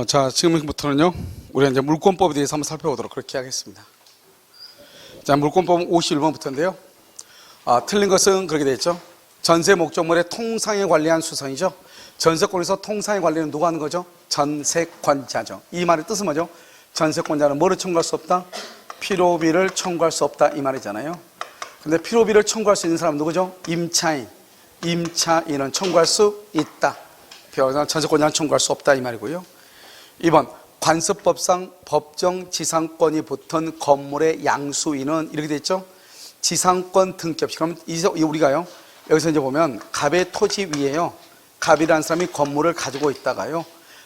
자, 지금부터는요, 우리가 이제 물권법에 대해서 한번 살펴보도록 그렇게 하겠습니다. 자, 물권법은 51번부터인데요. 틀린 것은 그렇게 되어 있죠. 전세 목적물의 통상에 관리한 수선이죠. 전세권에서 통상에 관리는 누가 하는 거죠? 전세권자죠. 이 말의 뜻은 뭐죠? 전세권자는 뭐를 청구할 수 없다? 필요비를 청구할 수 없다, 이 말이잖아요. 근데 필요비를 청구할 수 있는 사람은 누구죠? 임차인. 임차인은 청구할 수 있다. 전세권자는 청구할 수 없다, 이 말이고요. 2번, 관습법상 법정 지상권이 붙은 건물의 양수인은 이렇게 돼 있죠. 지상권 등기없이. 그럼 우리가요, 여기서 이제 보면 갑의 토지 위에요, 갑이라는 사람이 건물을 가지고 있다가요,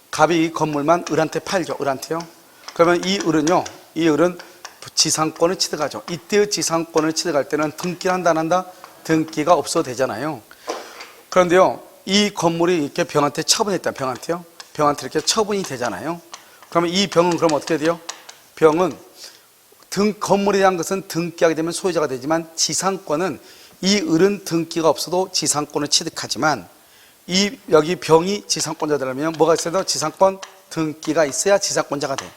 갑이 이 건물만 을한테 팔죠. 을한테요. 그러면 이 을은 지상권을 취득하죠. 이때의 지상권을 취득할 때는 등기를 한다 안 한다? 등기가 없어도 되잖아요. 그런데요, 이 건물이 이렇게 병한테 처분했다. 병한테 이렇게 처분이 되잖아요. 그러면 이 병은 그럼 어떻게 돼요? 병은 건물에 대한 것은 등기하게 되면 소유자가 되지만 지상권은 이 을은 등기가 없어도 지상권을 취득하지만 여기 병이 지상권자 되려면 뭐가 있어야 돼요? 지상권 등기가 있어야 지상권자가 돼.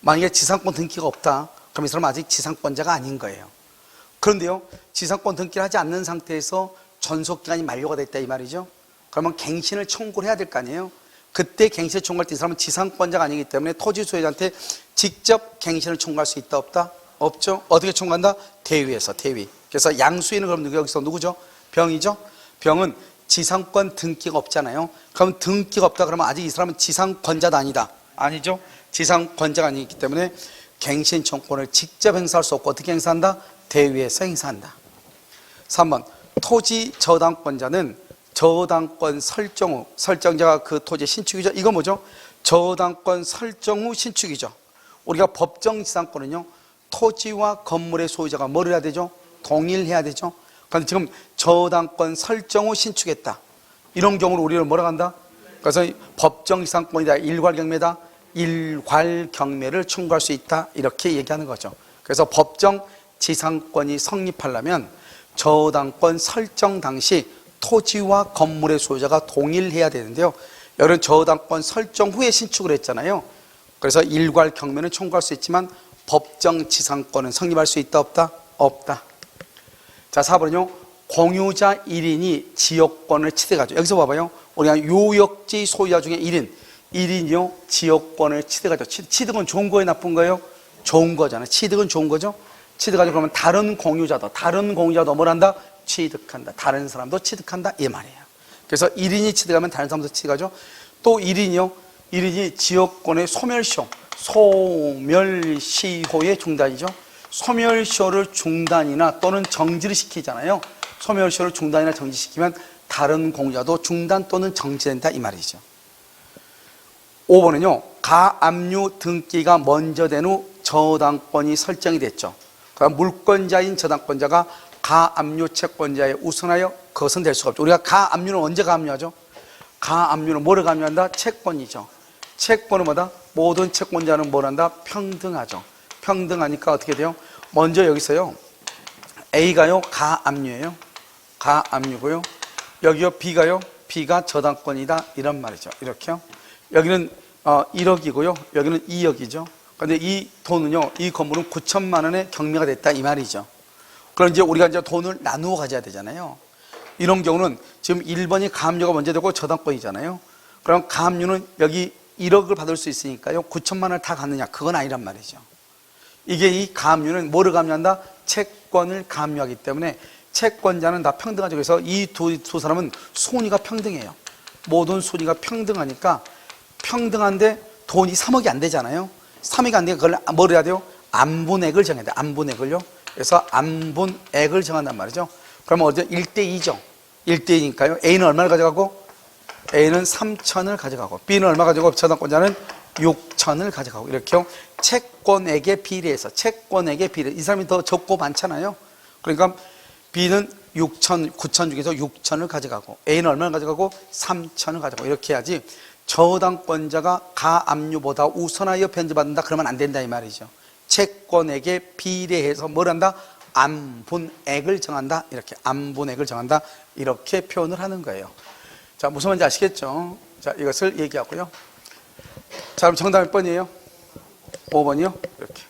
만약에 지상권 등기가 없다, 그럼 이 사람은 아직 지상권자가 아닌 거예요. 그런데요, 지상권 등기를 하지 않는 상태에서 전속기간이 만료가 됐다, 이 말이죠. 그러면 갱신을 청구를 해야 될 거 아니에요. 그때 갱신을 청구할 때 이 사람은 지상권자가 아니기 때문에 토지 소유자한테 직접 갱신을 청구할 수 있다, 없다? 없죠. 어떻게 청구한다? 대위에서, 대위. 그래서 양수인은 그럼 여기서 누구죠? 병이죠. 병은 지상권 등기가 없잖아요. 그럼 등기가 없다 그러면 아직 이 사람은 지상권자도 아니다. 아니죠. 지상권자가 아니기 때문에 갱신 청구권을 직접 행사할 수 없고 어떻게 행사한다? 대위에서 행사한다. 3번, 토지 저당권자는 저당권 설정 후, 설정자가 그 토지 신축이죠. 이거 뭐죠? 저당권 설정 후 신축이죠. 우리가 법정 지상권은요, 토지와 건물의 소유자가 뭐를 해야 되죠? 동일해야 되죠. 그런데 지금 저당권 설정 후 신축했다, 이런 경우를 우리는 뭐라고 한다? 그래서 법정 지상권이다, 일괄경매다, 일괄경매를 청구할 수 있다, 이렇게 얘기하는 거죠. 그래서 법정 지상권이 성립하려면 저당권 설정 당시 토지와 건물의 소유자가 동일해야 되는데요, 여기는 저당권 설정 후에 신축을 했잖아요. 그래서 일괄 경매는 청구할 수 있지만 법정 지상권은 성립할 수 있다, 없다? 없다. 자, 4번은요, 공유자 1인이 지역권을 취득하죠. 여기서 봐봐요. 우리가 요역지 소유자 중에 1인이요 지역권을 취득하죠. 취득은 좋은 거예요, 나쁜 거예요? 좋은 거잖아요. 취득은 좋은 거죠. 취득하죠. 그러면 다른 공유자도 뭘 한다? 취득한다. 다른 사람도 취득한다, 이 말이에요. 그래서 1인이 취득하면 다른 사람도 취득하죠. 또 1인이 지역권의 소멸시효의 중단이죠. 소멸시효를 중단이나 또는 정지를 시키잖아요. 소멸시효를 중단이나 정지시키면 다른 공유자도 중단 또는 정지된다, 이 말이죠. 5번은요, 가압류 등기가 먼저 된 후 저당권이 설정이 됐죠. 그러니까 물권자인 저당권자가 가압류 채권자에 우선하여 그것은 될 수가 없죠. 우리가 가압류는 언제 가압류하죠? 가압류는 뭐를 가압류한다? 채권이죠. 채권은 뭐다? 모든 채권자는 뭘 한다? 평등하죠. 평등하니까 어떻게 돼요? 먼저 여기서요, A가요 가압류예요. 가압류고요. 여기요 B가 저당권이다, 이런 말이죠. 이렇게요. 여기는 1억이고요. 여기는 2억이죠. 그런데 이 돈은요, 이 건물은 9천만 원에 경매가 됐다, 이 말이죠. 그럼 이제 우리가 이제 돈을 나누어 가져야 되잖아요. 이런 경우는 지금 1번이 가압류가 먼저 되고 저당권이잖아요. 그럼 가압류는 여기 1억을 받을 수 있으니까요, 9천만 원을 다 갖느냐? 그건 아니란 말이죠. 이게 이 가압류는 뭐를 가압류한다? 채권을 가압류하기 때문에 채권자는 다 평등하죠. 그래서 이 두 사람은 순위가 평등해요. 모든 순위가 평등하니까, 평등한데 돈이 3억이 안 되잖아요. 3억이 안 되니까 그걸 뭘 해야 돼요? 안분액을 정해야 돼요. 안분액을요. 그래서 안분액을 정한단 말이죠. 그러면 어제 1대2죠. 1대2니까요. A는 얼마를 가져가고? A는 3천을 가져가고, B는 얼마 가져가고, 저당권자는 6천을 가져가고, 이렇게요. 채권액에 비례해서, 이 사람이 더 적고 많잖아요. 그러니까 B는 9천 중에서 6천을 가져가고, A는 얼마를 가져가고? 3천을 가져가고, 이렇게 해야지 저당권자가 가압류보다 우선하여 변제받는다, 그러면 안 된다, 이 말이죠. 채권액에 비례해서 뭘 한다? 안분액을 정한다, 이렇게 안분액을 정한다, 이렇게 표현을 하는 거예요. 자, 무슨 말인지 아시겠죠? 자, 이것을 얘기하고요. 자, 그럼 정답 몇 번이에요? 5번이요? 이렇게.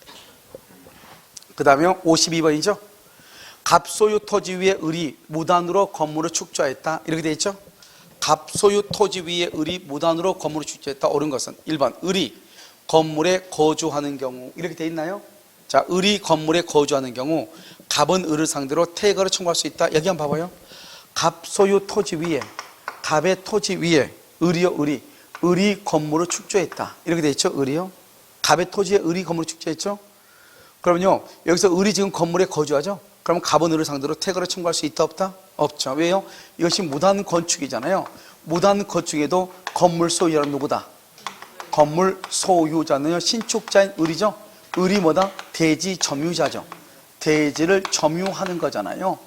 그 다음에 52번이죠? 갑소유 토지 위에 을이 무단으로 건물을 축조했다. 이렇게 돼 있죠? 갑소유 토지 위에 을이 무단으로 건물을 축조했다. 옳은 것은 1번 을이 건물에 거주하는 경우. 이렇게 돼 있나요? 자, 을이 건물에 거주하는 경우 갑은 을을 상대로 퇴거를 청구할 수 있다. 여기 한번 봐봐요. 갑소유 토지 위에, 갑의 토지 위에 을이요, 을이 건물을 축조했다. 이렇게 돼 있죠? 을이요. 갑의 토지에 을이 건물을 축조했죠? 그러면요, 여기서 을이 지금 건물에 거주하죠? 그러면 갑은 을을 상대로 퇴거를 청구할 수 있다, 없다? 없죠. 왜요? 이것이 무단 건축이잖아요. 무단 건축에도 건물 소유자는 누구다? 건물 소유자는 신축자인 을이죠. 을이 뭐다? 대지 점유자죠. 대지를 점유하는 거잖아요.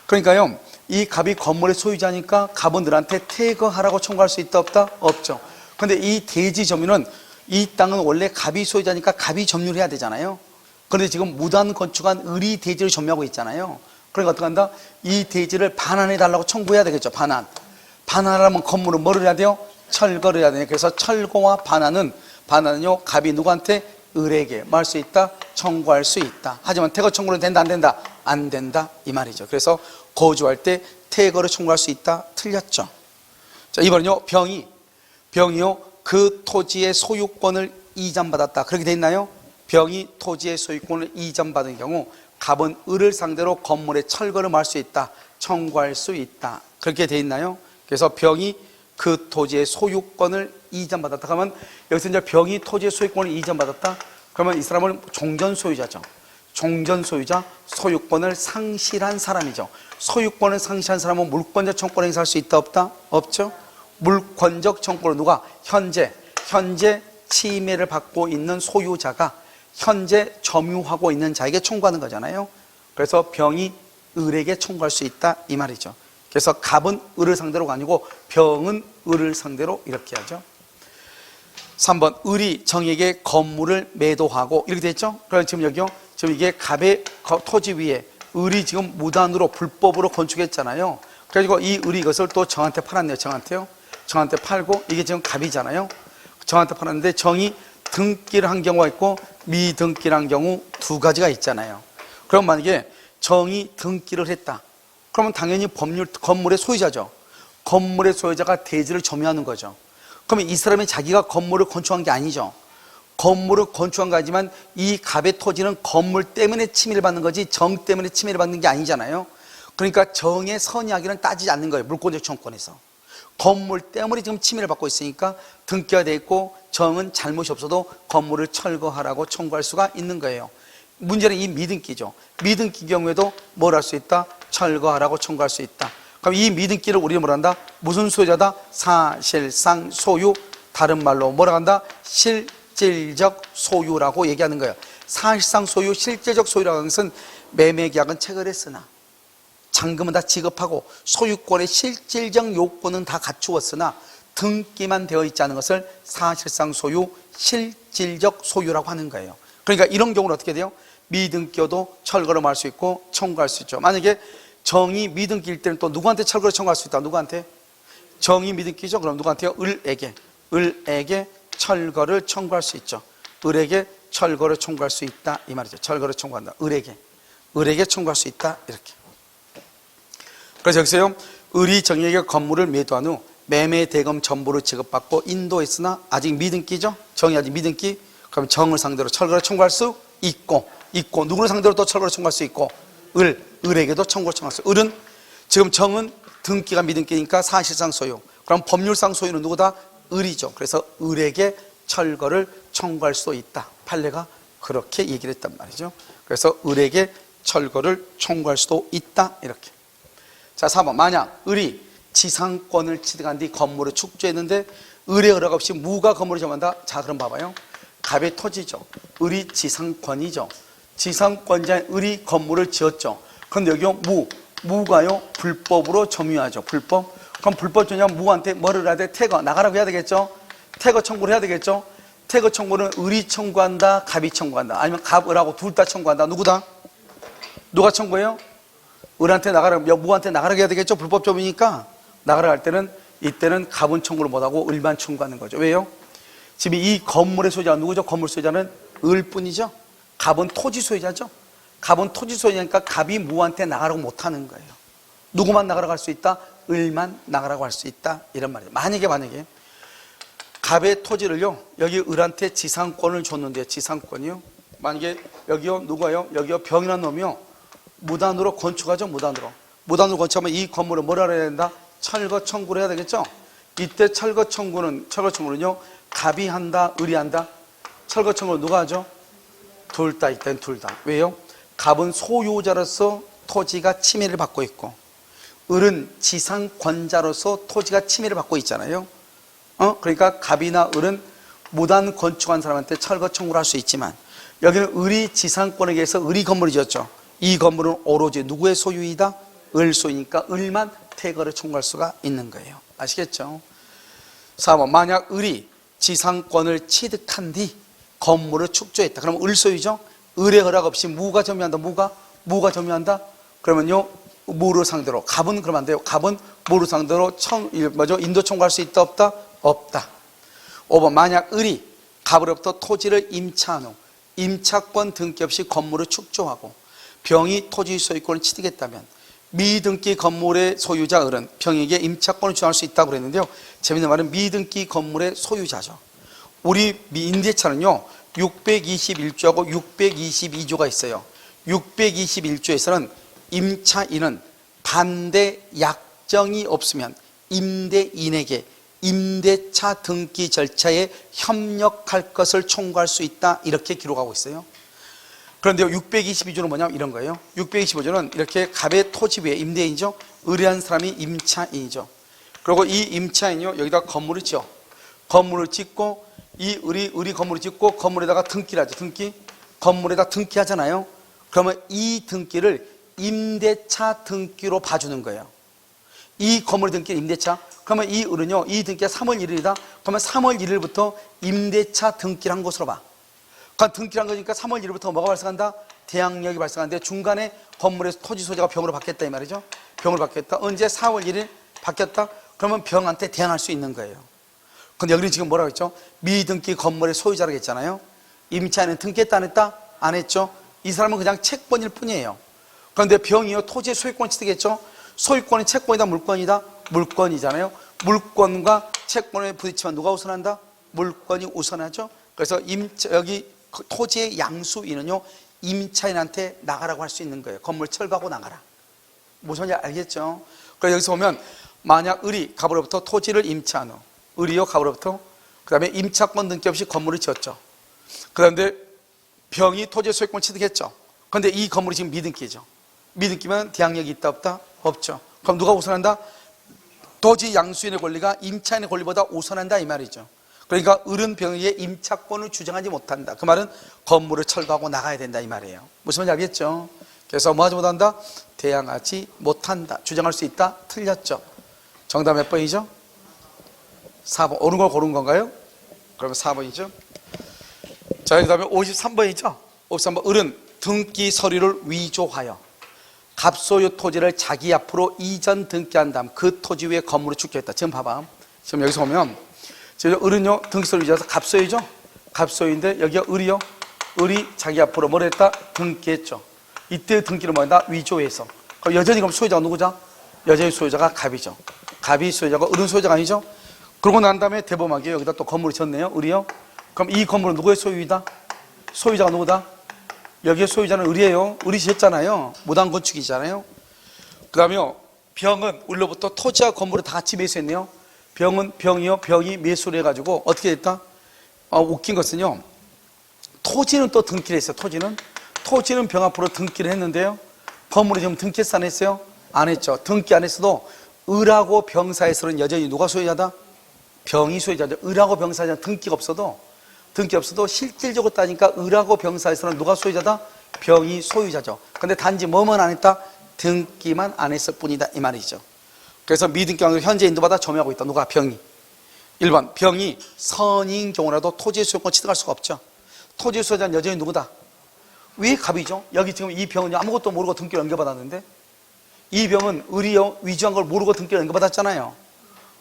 그러니까요, 이 갑이 건물의 소유자니까 갑은 을한테 퇴거하라고 청구할 수 있다, 없다? 없죠. 근데 이 대지 점유는, 이 땅은 원래 갑이 소유자니까 갑이 점유를 해야 되잖아요. 그런데 지금 무단 건축한 을이 대지를 점유하고 있잖아요. 그러니까 어떻게 한다? 이 대지를 반환해 달라고 청구해야 되겠죠. 반환하려면 건물은 뭐를 해야 돼요? 철거를 해야 돼요. 그래서 철거와 반환은요, 갑이 누구한테? 을에게 뭐 할 수 있다? 청구할 수 있다. 하지만 퇴거 청구는 된다, 안 된다? 안 된다, 이 말이죠. 그래서 거주할 때 퇴거를 청구할 수 있다. 틀렸죠. 자, 이번은요, 병이요, 그 토지의 소유권을 이전받았다. 그렇게 돼 있나요? 병이 토지의 소유권을 이전받은 경우 갑은 을을 상대로 건물의 철거를 할 수 있다, 청구할 수 있다. 그렇게 돼 있나요? 그래서 병이 그 토지의 소유권을 이전받았다 하면, 여기서 이제 병이 토지의 소유권을 이전받았다 그러면 이 사람은 종전 소유자죠. 종전 소유자, 소유권을 상실한 사람이죠. 소유권을 상실한 사람은 물권적 청구를 행사할 수 있다, 없다? 없죠. 물권적 청구를 누가? 현재 침해를 받고 있는 소유자가 현재 점유하고 있는 자에게 청구하는 거잖아요. 그래서 병이 을에게 청구할 수 있다, 이 말이죠. 그래서 갑은 을을 상대로가 아니고 병은 을을 상대로 이렇게 하죠. 3번 을이 정에게 건물을 매도하고 이렇게 됐죠. 그래서 지금 여기요, 지금 이게 갑의 토지 위에 을이 지금 무단으로 불법으로 건축했잖아요. 그래가지고 이 을이 이것을 또 정한테 팔았네요. 정한테 팔고, 이게 지금 갑이잖아요. 정한테 팔았는데 정이 등기를 한 경우가 있고 미등기를 한 경우 두 가지가 있잖아요. 그럼 만약에 정이 등기를 했다, 그러면 당연히 건물의 소유자죠. 건물의 소유자가 대지를 점유하는 거죠. 그러면 이 사람이 자기가 건물을 건축한 게 아니죠. 건물을 건축한 거지만 이 갑의 토지는 건물 때문에 침해를 받는 거지 정 때문에 침해를 받는 게 아니잖아요. 그러니까 정의 선이하기는 따지지 않는 거예요. 물권적 청구권에서. 건물 때문에 지금 침해를 받고 있으니까 등기가 돼 있고 정은 잘못이 없어도 건물을 철거하라고 청구할 수가 있는 거예요. 문제는 이 미등기죠. 미등기 경우에도 뭘 할 수 있다? 철거하라고 청구할 수 있다. 그럼 이 미등기를 우리는 뭐라 한다? 무슨 소유자다? 사실상 소유, 다른 말로 뭐라 한다? 실질적 소유라고 얘기하는 거예요. 사실상 소유, 실질적 소유라고 하는 것은 매매계약은 체결했으나 잔금은 다 지급하고 소유권의 실질적 요건은 다 갖추었으나 등기만 되어 있지 않은 것을 사실상 소유, 실질적 소유라고 하는 거예요. 그러니까 이런 경우는 어떻게 돼요? 미등기여도 철거를 할 수 있고 청구할 수 있죠. 만약에 정이 미등기일 때는 또 누구한테 철거를 청구할 수 있다? 누구한테? 정이 미등기죠. 그럼 누구한테요? 을에게 철거를 청구할 수 있죠. 을에게 철거를 청구할 수 있다, 이 말이죠. 철거를 청구한다. 을에게 청구할 수 있다, 이렇게. 그래서 여기서요, 을이 정에게 건물을 매도한 후 매매 대금 전부를 지급받고 인도했으나 아직 미등기죠. 정이 아직 미등기. 그럼 정을 상대로 철거를 청구할 수 있고 누구를 상대로 또 철거를 청구할 수 있고 을에게도 청구를 청구할 수. 을은 지금 정은 등기가 미등기니까 사실상 소유. 그럼 법률상 소유는 누구다? 을이죠. 그래서 을에게 철거를 청구할 수 있다. 판례가 그렇게 얘기를 했단 말이죠. 그래서 을에게 철거를 청구할 수도 있다, 이렇게. 자, 4번. 만약 을이 지상권을 취득한 뒤 건물을 축조했는데 을의 허락 없이 무가 건물을 점한다. 자, 그럼 봐봐요. 갑의 토지죠. 을이 지상권이죠. 지상권자인 을이 건물을 지었죠. 그런데 여기요, 무가요 불법으로 점유하죠. 불법. 그럼 불법 점유한 무한테 뭐를 해야 돼? 퇴거, 나가라고 해야 되겠죠. 퇴거 청구를 해야 되겠죠. 퇴거 청구는 을이 청구한다, 갑이 청구한다, 아니면 갑, 을하고 둘 다 청구한다. 누구다? 누가 청구해요? 을한테 나가라고, 무한테 나가라고 해야 되겠죠. 불법 점유니까 나가라고 할 때는, 이때는 갑은 청구를 못하고 을만 청구하는 거죠. 왜요? 지금 이 건물의 소유자가 누구죠? 건물 소유자는 을뿐이죠. 갑은 토지 소유자죠. 갑은 토지 소유자니까 갑이 무한테 나가라고 못하는 거예요. 누구만 나가라고 할 수 있다? 을만 나가라고 할 수 있다, 이런 말이에요. 만약에 갑의 토지를요, 여기 을한테 지상권을 줬는데요. 지상권이요. 만약에 여기요, 누가요? 여기요, 병이라는 놈이요, 무단으로 건축하죠. 무단으로 건축하면 이 건물을 뭐라 해야 된다? 철거 청구를 해야 되겠죠. 이때 철거 청구는요, 갑이 한다, 을이 한다? 철거 청구를 누가 하죠? 둘 다. 이때는 둘 다. 왜요? 갑은 소유자로서 토지가 침해를 받고 있고, 을은 지상권자로서 토지가 침해를 받고 있잖아요. 그러니까 갑이나 을은 무단 건축한 사람한테 철거 청구를 할 수 있지만, 여기는 을이 지상권에 의해서 을이 건물을 지었죠. 이 건물은 오로지 누구의 소유이다? 을 소유니까 을만 퇴거를 청구할 수가 있는 거예요. 아시겠죠? 4번, 만약 을이 지상권을 취득한 뒤 건물을 축조했다. 그럼 을 소유죠? 을의 허락 없이 무가 점유한다. 무가 점유한다? 그러면요, 무를 상대로, 갑은 그러면 안 돼요. 갑은 무를 상대로 인도 청구할 수 있다, 없다? 없다. 5번, 만약 을이 갑으로부터 토지를 임차한 후 임차권 등기 없이 건물을 축조하고 병이 토지 소유권을 취득했다면 미등기 건물의 소유자 을은 병에게 임차권을 주장할 수 있다고 그랬는데요. 재밌는 말은 미등기 건물의 소유자죠. 우리 임대차는요, 621조하고 622조가 있어요. 621조에서는 임차인은 반대 약정이 없으면 임대인에게 임대차 등기 절차에 협력할 것을 청구할 수 있다, 이렇게 기록하고 있어요. 그런데 622조는 뭐냐면 이런 거예요. 625조는 이렇게 갑의 토지 위에 임대인이죠. 의뢰한 사람이 임차인이죠. 그리고 이 임차인이요, 여기다 건물을 지어. 건물을 짓고, 이 을이 건물을 짓고 건물에다가 등기를 하죠. 건물에다 등기하잖아요. 그러면 이 등기를 임대차 등기로 봐주는 거예요. 이 건물 등기 임대차. 그러면 이 을은요, 이 등기가 3월 1일이다. 그러면 3월 1일부터 임대차 등기를 한 것으로 봐. 그러니까 등기를 한 거니까 3월 1일부터 뭐가 발생한다? 대항력이 발생하는데 중간에 건물에서 토지 소유자가 병으로 바뀌었다, 이 말이죠. 병으로 바뀌었다. 언제? 4월 1일 바뀌었다? 그러면 병한테 대항할 수 있는 거예요. 근데 여기는 지금 뭐라고 했죠? 미등기 건물의 소유자라고 했잖아요. 임차인은 등기했다, 안 했다? 안 했죠. 이 사람은 그냥 채권일 뿐이에요. 그런데 병이요, 토지의 소유권을 취득했죠. 소유권이 채권이다, 물권이다? 물권이잖아요. 물권과 채권에 부딪히면 누가 우선한다? 물권이 우선하죠. 그래서 여기 토지의 양수인은요, 임차인한테 나가라고 할 수 있는 거예요. 건물 철거하고 나가라. 무슨 말인지 알겠죠? 그래서 여기서 보면 만약 을이 갑으로부터 토지를 임차한 후, 을이요, 갑으로부터, 그 다음에 임차권 등기 없이 건물을 지었죠. 그런데 병이 토지의 소유권을 취득했죠. 그런데 이 건물이 지금 미등기죠. 미등기면 대항력이 있다, 없다? 없죠. 그럼 누가 우선한다? 토지 양수인의 권리가 임차인의 권리보다 우선한다, 이 말이죠. 그러니까 을은 병에게 임차권을 주장하지 못한다. 그 말은 건물을 철거하고 나가야 된다, 이 말이에요. 무슨 말인지 알겠죠? 그래서 뭐 하지 못한다? 대항하지 못한다. 주장할 수 있다? 틀렸죠. 정답 몇 번이죠? 4번. 옳은 걸 고른 건가요? 그러면 4번이죠. 자, 그 다음에 53번이죠. 53번. 을은 등기 서류를 위조하여 갑소유 토지를 자기 앞으로 이전 등기한 다음 그 토지 위에 건물을 축조했다. 지금 봐봐. 지금 여기서 보면, 지금 을은요, 등기 서류 위조해서 갑소유죠. 갑소유인데 여기가 을이요. 을이 자기 앞으로 뭘 했다? 등기했죠. 이때 등기를 뭐한다? 위조해서. 그럼 여전히 그럼 소유자가 누구죠? 여전히 소유자가 갑이죠. 갑이 소유자고 을은 소유자가 아니죠. 그러고 난 다음에 대범하게 여기다 또 건물을 지었네요. 을이요. 그럼 이 건물은 누구의 소유이다? 소유자가 누구다? 여기에 소유자는 을이에요. 을이 지었잖아요. 무단 건축이잖아요. 그 다음에 병은 을로부터 토지와 건물을 다 같이 매수했네요. 병이 매수를 해가지고 어떻게 됐다? 웃긴 것은요, 토지는 또 등기를 했어요. 토지는 병 앞으로 등기를 했는데요, 건물이 지금 등기했어, 안 했어요? 안 했죠. 등기 안 했어도 을하고 병 사이에서는 여전히 누가 소유자다? 병이 소유자죠. 을하고 병 사이에서는 등기가 없어도 실질적으로 따지니까 을하고 병 사이에서는 누가 소유자다? 병이 소유자죠. 근데 단지 뭐만 안 했다? 등기만 안 했을 뿐이다, 이 말이죠. 그래서 미등기왕으로 현재 인도받아 점유하고 있다. 누가? 병이. 1번, 병이 선인 경우라도 토지의 소유권 취득할 수가 없죠. 토지의 소유자는 여전히 누구다? 왜 갑이죠? 여기 지금 이 병은 아무것도 모르고 등기를 연결받았는데, 이 병은 을이요, 위조한 걸 모르고 등기를 연결받았잖아요.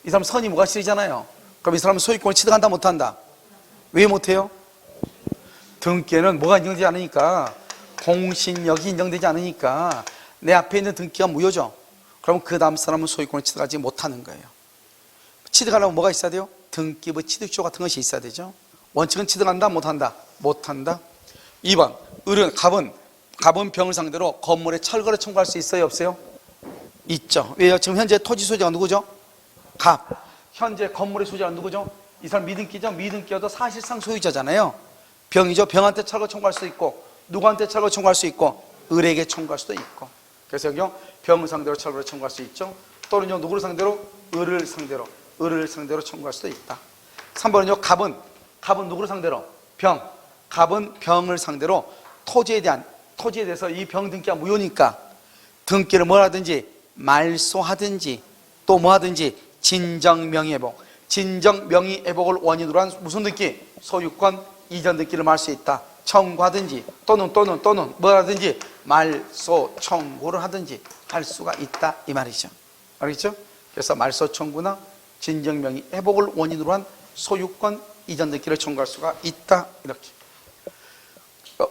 이 사람 선이 무과실이잖아요. 그럼 이 사람은 소유권을 취득한다, 못한다? 왜 못해요? 등기에는 뭐가 인정되지 않으니까, 공신력이 인정되지 않으니까 내 앞에 있는 등기가 무효죠. 그럼 그 다음 사람은 소유권을 취득하지 못하는 거예요. 취득하려면 뭐가 있어야 돼요? 등기부 취득書같은 것이 있어야 되죠. 원칙은 취득한다 못한다? 못한다. 2번 을은 갑은 병을 상대로 건물의 철거를 청구할 수 있어요 없어요? 있죠. 왜요? 지금 현재 토지 소유자가 누구죠? 갑. 현재 건물의 소유자가 누구죠? 이 사람 미등기죠. 미등기여도 사실상 소유자잖아요. 병이죠. 병한테 철거 청구할 수도 있고, 누구한테 철거 청구할 수 있고, 을에게 청구할 수도 있고. 그래서 여기요, 병을 상대로 철거를 청구할 수 있죠. 또는요, 누구를 상대로? 을을 상대로 청구할 수도 있다. 3번은요, 갑은 누구를 상대로? 병. 갑은 병을 상대로 토지에 대해서 이 병 등기가 무효니까 등기를 뭘 하든지 말소하든지 또 뭐 하든지 진정명의회복, 진정명의회복을 원인으로 한 무슨 등기? 소유권 이전 등기를 말 수 있다. 청구하든지 또는 뭘 하든지 말소 청구를 하든지 할 수가 있다 이 말이죠. 알겠죠? 그래서 말소 청구나 진정명의회복을 원인으로 한 소유권 이전 등기를 청구할 수가 있다 이렇게.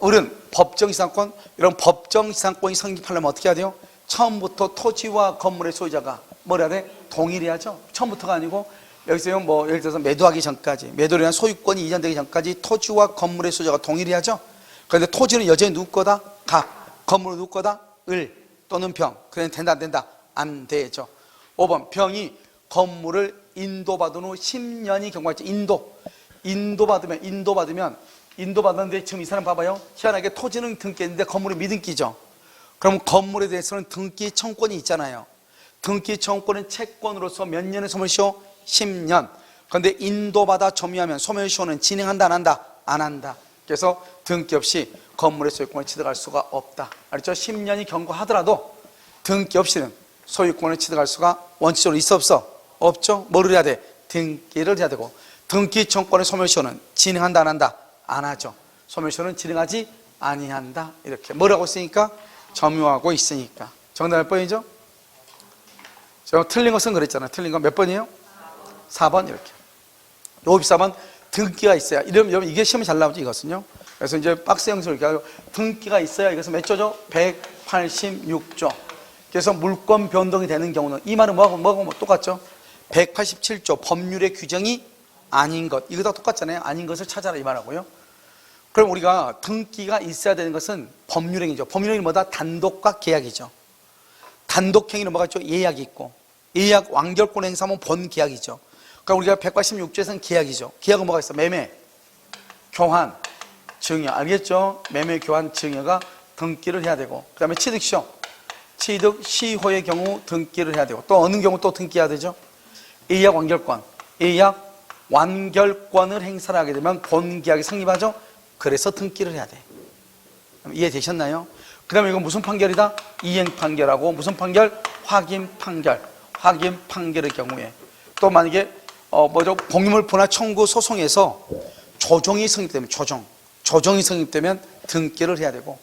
을은 법정지상권, 이런 법정지상권이 성립하려면 어떻게 해야 돼요? 처음부터 토지와 건물의 소유자가 뭘 해야 돼? 동일해야죠. 처음부터가 아니고 여기서 뭐 예를 들어서 매도하기 전까지, 매도를 위한 소유권이 이전되기 전까지 토지와 건물의 소유자가 동일해야죠. 그런데 토지는 여전히 누구 거다? 갑. 건물은 누구 거다? 을 또는 병. 그래도 된다 안 된다? 안 되죠. 5번 병이 건물을 인도받은 후 10년이 경과했죠. 인도받았는데 지금 이 사람 봐봐요. 희한하게 토지는 등기했는데 건물은 미등기죠. 그럼 건물에 대해서는 등기 청구권이 있잖아요. 등기 청구권은 채권으로서 몇 년의 소멸시효? 10년. 그런데 인도받아 점유하면 소멸시효는 진행한다 안 한다? 안 한다. 그래서 등기 없이 건물의 소유권을 취득할 수가 없다. 알죠? 10년이 경과하더라도 등기 없이는 소유권을 취득할 수가 원칙적으로 있어 없어? 없죠. 뭐를 해야 돼? 등기를 해야 되고, 등기 청구권의 소멸시효는 진행한다 안 한다? 안 하죠. 소멸시효는 진행하지 아니한다. 이렇게 뭐라고 있으니까? 점유하고 있으니까. 정답 몇 번이죠? 제가 틀린 것은 그랬잖아요. 틀린 건 몇 번이에요? 4번 이렇게. 54번 등기가 있어야. 이러면 이게 시험이 잘 나오죠 이것은요. 그래서 이제 박스 형식으로 이렇게 하고 등기가 있어야 이것은 몇 조죠? 186조. 그래서 물권 변동이 되는 경우는 이 말은 뭐하고 똑같죠? 187조 법률의 규정이 아닌 것. 이거 다 똑같잖아요. 아닌 것을 찾아라 이 말하고요. 그럼 우리가 등기가 있어야 되는 것은 법률행위죠. 법률행위는 뭐다? 단독과 계약이죠. 단독행위는 뭐가 있죠? 예약이 있고, 예약 완결권 행사하면 본계약이죠. 그러니까 우리가 186조에서는 계약이죠. 계약은 뭐가 있어? 매매, 교환, 증여. 알겠죠? 매매, 교환, 증여가 등기를 해야 되고, 그 다음에 취득시효, 취득 시효의 경우 등기를 해야 되고, 또 어느 경우 또 등기해야 되죠? 예약 완결권, 예약 완결권을 행사를 하게 되면 본계약이 성립하죠? 그래서 등기를 해야 돼. 이해되셨나요? 그 다음에 이건 무슨 판결이다? 이행 판결하고, 무슨 판결? 확인 판결. 확인 판결의 경우에 또 만약에 공유물 분할 청구 소송에서 조정이 성립되면 조정이 성립되면 등기를 해야 되고,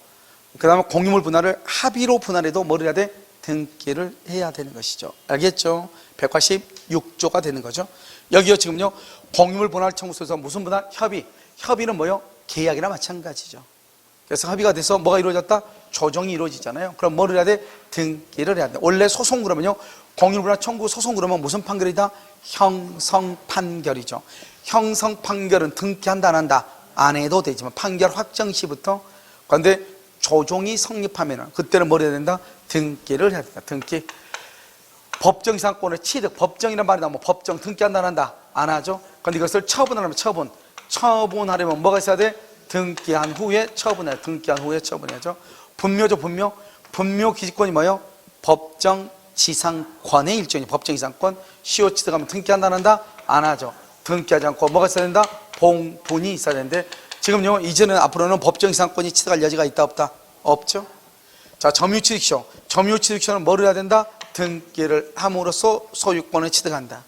그 다음에 공유물 분할을 합의로 분할해도 뭘 해야 돼? 등기를 해야 되는 것이죠. 알겠죠? 186조가 되는 거죠. 여기요 지금요 공유물 분할 청구소에서 무슨 분할? 협의는 뭐요? 계약이나 마찬가지죠. 그래서 합의가 돼서 뭐가 이루어졌다? 조정이 이루어지잖아요. 그럼 뭐를 해야 돼? 등기를 해야 돼. 원래 소송 그러면요, 공유물분할 청구 소송 그러면 무슨 판결이다? 형성 판결이죠. 형성 판결은 등기한다 안 한다? 안 해도 되지만 판결 확정 시부터. 그런데 조정이 성립하면은 그때는 뭘 해야 된다? 등기를 해야 된다. 등기. 법정이상권의 취득, 법정이란 말이 나오면 법정 등기한다 안 한다? 안 하죠. 그런데 이것을 처분하려면 처분하려면 뭐가 있어야 돼? 등기한 후에 처분해. 등기한 후에 처분해야죠. 분묘죠. 분묘 기지권이 뭐예요? 법정지상권의 일종이죠. 법정지상권. 시효 취득하면 등기한다 안 한다? 안 하죠. 등기하지 않고 뭐가 있어야 된다? 봉분이 있어야 되는데 지금요 이제는 앞으로는 법정지상권이 취득할 여지가 있다 없다? 없죠. 자, 점유취득시효. 점유취득시효는 뭐를 해야 된다? 등기를 함으로써 소유권을 취득한다.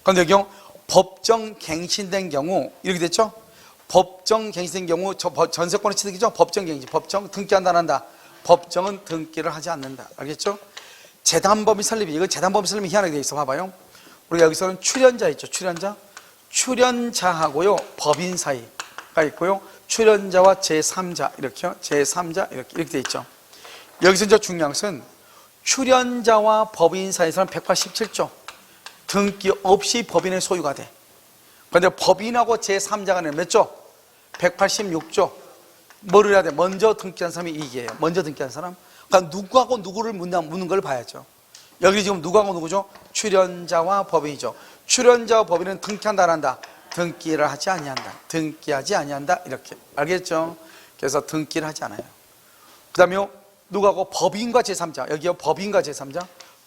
그런데 여기 법정갱신된 경우 이렇게 됐죠? 법정갱신된 경우 전세권의 취득이죠? 법정갱신. 법정 등기한다 안 한다? 법정은 등기를 하지 않는다. 알겠죠? 재단법인 설립이, 이거 재단법인 설립이 희한하게 돼 있어. 봐봐요. 우리가 여기서는 출연자 있죠? 출연자하고요 법인 사이가 있고요, 출연자와 제3자 이렇게요, 제3자 이렇게 돼 있죠. 여기서 이제 중요한 것은 출연자와 법인 사이에서는 187조 등기 없이 법인의 소유가 돼. 그런데 법인하고 제3자 간에는 몇 조? 186조. 뭐를 해야 돼? 먼저 등기한 사람이 이익이에요. 먼저 등기한 사람. 그러니까 누구하고 누구를 묻는 걸 봐야죠. 여기 지금 누구하고 누구죠? 출연자와 법인이죠. 출연자와 법인은 등기한다 안 한다? 등기를 하지 아니한다. 등기하지 아니한다. 이렇게 알겠죠? 그래서 등기를 하지 않아요. 그 다음에 누구하고? 법인과 제3자. 여기요 법인과 제3자.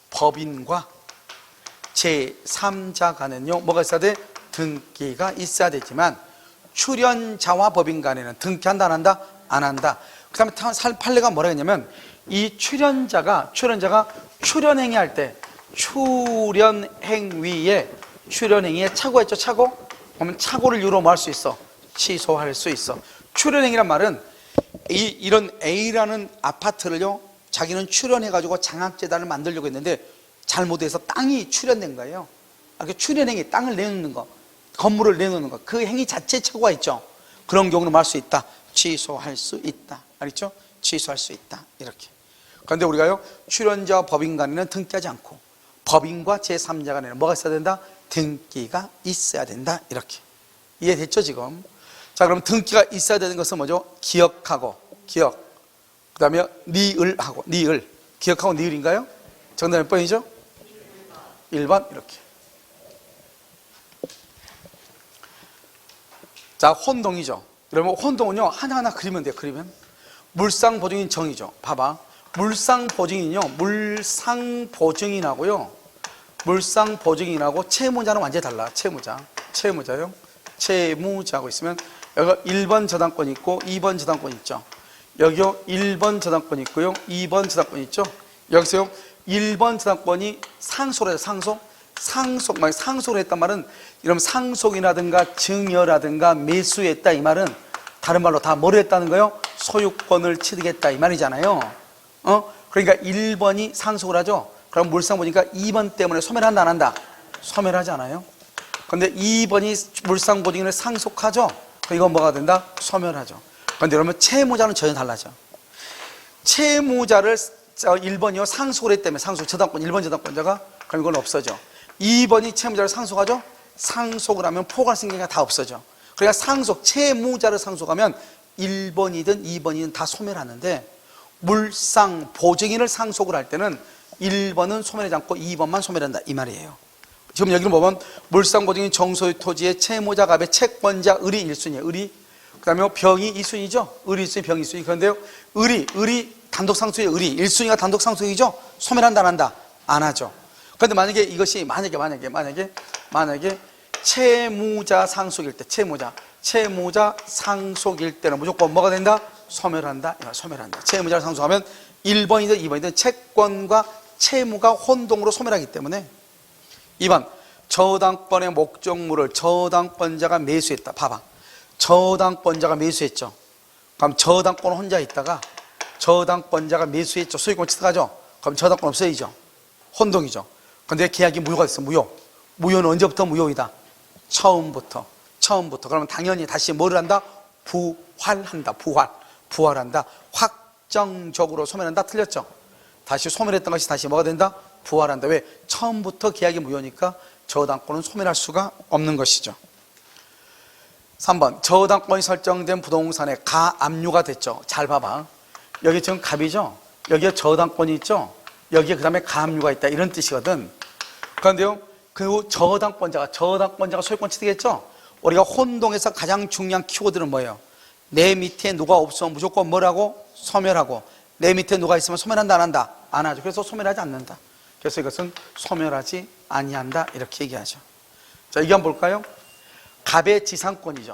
법인과 제3자 간에는요 뭐가 있어야 돼? 등기가 있어야 되지만 출연자와 법인 간에는 등기한다 안 한다? 안 한다. 그 다음에 판례가 뭐라 했냐면 이 출연자가 출연행위 할 때 출연행위에 착오가 있죠. 착오? 그러면 착오를 이유로 뭐 할 수 있어? 취소할 수 있어. 출연행위란 말은 이런 A라는 아파트를요 자기는 출연해가지고 장학재단을 만들려고 했는데 잘못해서 땅이 출연된 거예요. 그 출연행위, 땅을 내놓는 거, 건물을 내놓는 거, 그 행위 자체에 착오가 있죠. 그런 경우는 뭐 할 수 있다? 취소할 수 있다. 알겠죠? 취소할 수 있다. 이렇게. 그런데 우리가요 출연자와 법인 간에는 등기하지 않고 법인과 제3자 간에는 뭐가 있어야 된다? 등기가 있어야 된다. 이렇게. 이해됐죠 지금? 자, 그럼 등기가 있어야 되는 것은 뭐죠? 기억하고 기억, 그 다음에 니을하고 니을. 기억하고 니을인가요? 정답 몇 번이죠? 1번. 이렇게. 자, 혼동이죠. 여러분 혼동은요 하나하나 그리면 돼요. 그리면 물상보증인 정의죠. 봐봐, 물상보증인요 물상보증인하고요 물상보증인하고 채무자는 완전히 달라. 채무자요 채무자하고 있으면 여기가 1번 저당권이 있고 2번 저당권이 있죠. 여기요 1번 저당권이 있고요 2번 저당권이 있죠. 여기서요 1번 저당권이 상속을 해서 만약 상속을 했단 말은 이러면 상속이라든가 증여라든가 매수했다 이 말은 다른 말로 다 뭐를 했다는 거예요? 소유권을 취득했다 이 말이잖아요. 그러니까 1번이 상속을 하죠. 그럼 물상 보니까 2번 때문에 소멸한다 안 한다? 소멸하지 않아요. 그런데 2번이 물상 보증인을 상속하죠. 그럼 이건 뭐가 된다? 소멸하죠. 그런데 여러분 채무자는 전혀 달라져. 채무자를 1번이요 상속을 했다며, 저당권 1번 저당권자가, 그럼 이건 없어져. 2번이 채무자를 상속하죠. 상속을 하면 포괄승계가 다 없어져. 그러니까 채무자를 상속하면 1번이든 2번이든 다 소멸하는데 물상 보증인을 상속을 할 때는 1번은 소멸하지 않고 2번만 소멸한다 이 말이에요. 지금 여기는 보면 물상 보증인 정소유 토지의 채무자 갑의 채권자 을이 1순위예요. 을이. 그 다음에 병이 2순위죠. 을이 1순위, 병이 2순위. 그런데요 을이 단독 상속이에요. 을이 1순위가 단독 상속이죠. 소멸한다 안 한다? 안 하죠. 그런데 만약에 이것이 만약에 채무자 상속일 때, 채무자 상속일 때는 무조건 뭐가 된다? 소멸한다. 소멸한다. 채무자를 상속하면 1번이든 2번이든 채권과 채무가 혼동으로 소멸하기 때문에. 2번, 저당권의 목적물을 저당권자가 매수했다. 봐봐, 저당권자가 매수했죠. 그럼 저당권 혼자 있다가 저당권자가 매수했죠. 소유권 취득하죠. 그럼 저당권 없어지죠. 혼동이죠. 그런데 계약이 무효가 됐어. 무효는 언제부터 무효이다? 처음부터. 그러면 당연히 다시 뭐를 한다? 부활한다. 부활한다. 확정적으로 소멸한다. 틀렸죠? 다시 소멸했던 것이 다시 뭐가 된다? 부활한다. 왜? 처음부터 계약이 무효니까 저당권은 소멸할 수가 없는 것이죠. 3번, 저당권이 설정된 부동산에 가압류가 됐죠. 잘 봐봐. 여기 지금 갑이죠. 여기에 저당권이 있죠. 여기에 그 다음에 가압류가 있다 이런 뜻이거든. 그런데요 그 저당권자가 소유권 취득했죠. 우리가 혼동에서 가장 중요한 키워드는 뭐예요? 내 밑에 누가 없으면 무조건 뭐라고? 소멸하고. 내 밑에 누가 있으면 소멸한다 안 한다? 안 하죠. 그래서 소멸하지 않는다. 그래서 이것은 소멸하지 아니한다 이렇게 얘기하죠. 자, 이게 한번 볼까요? 갑의 지상권이죠.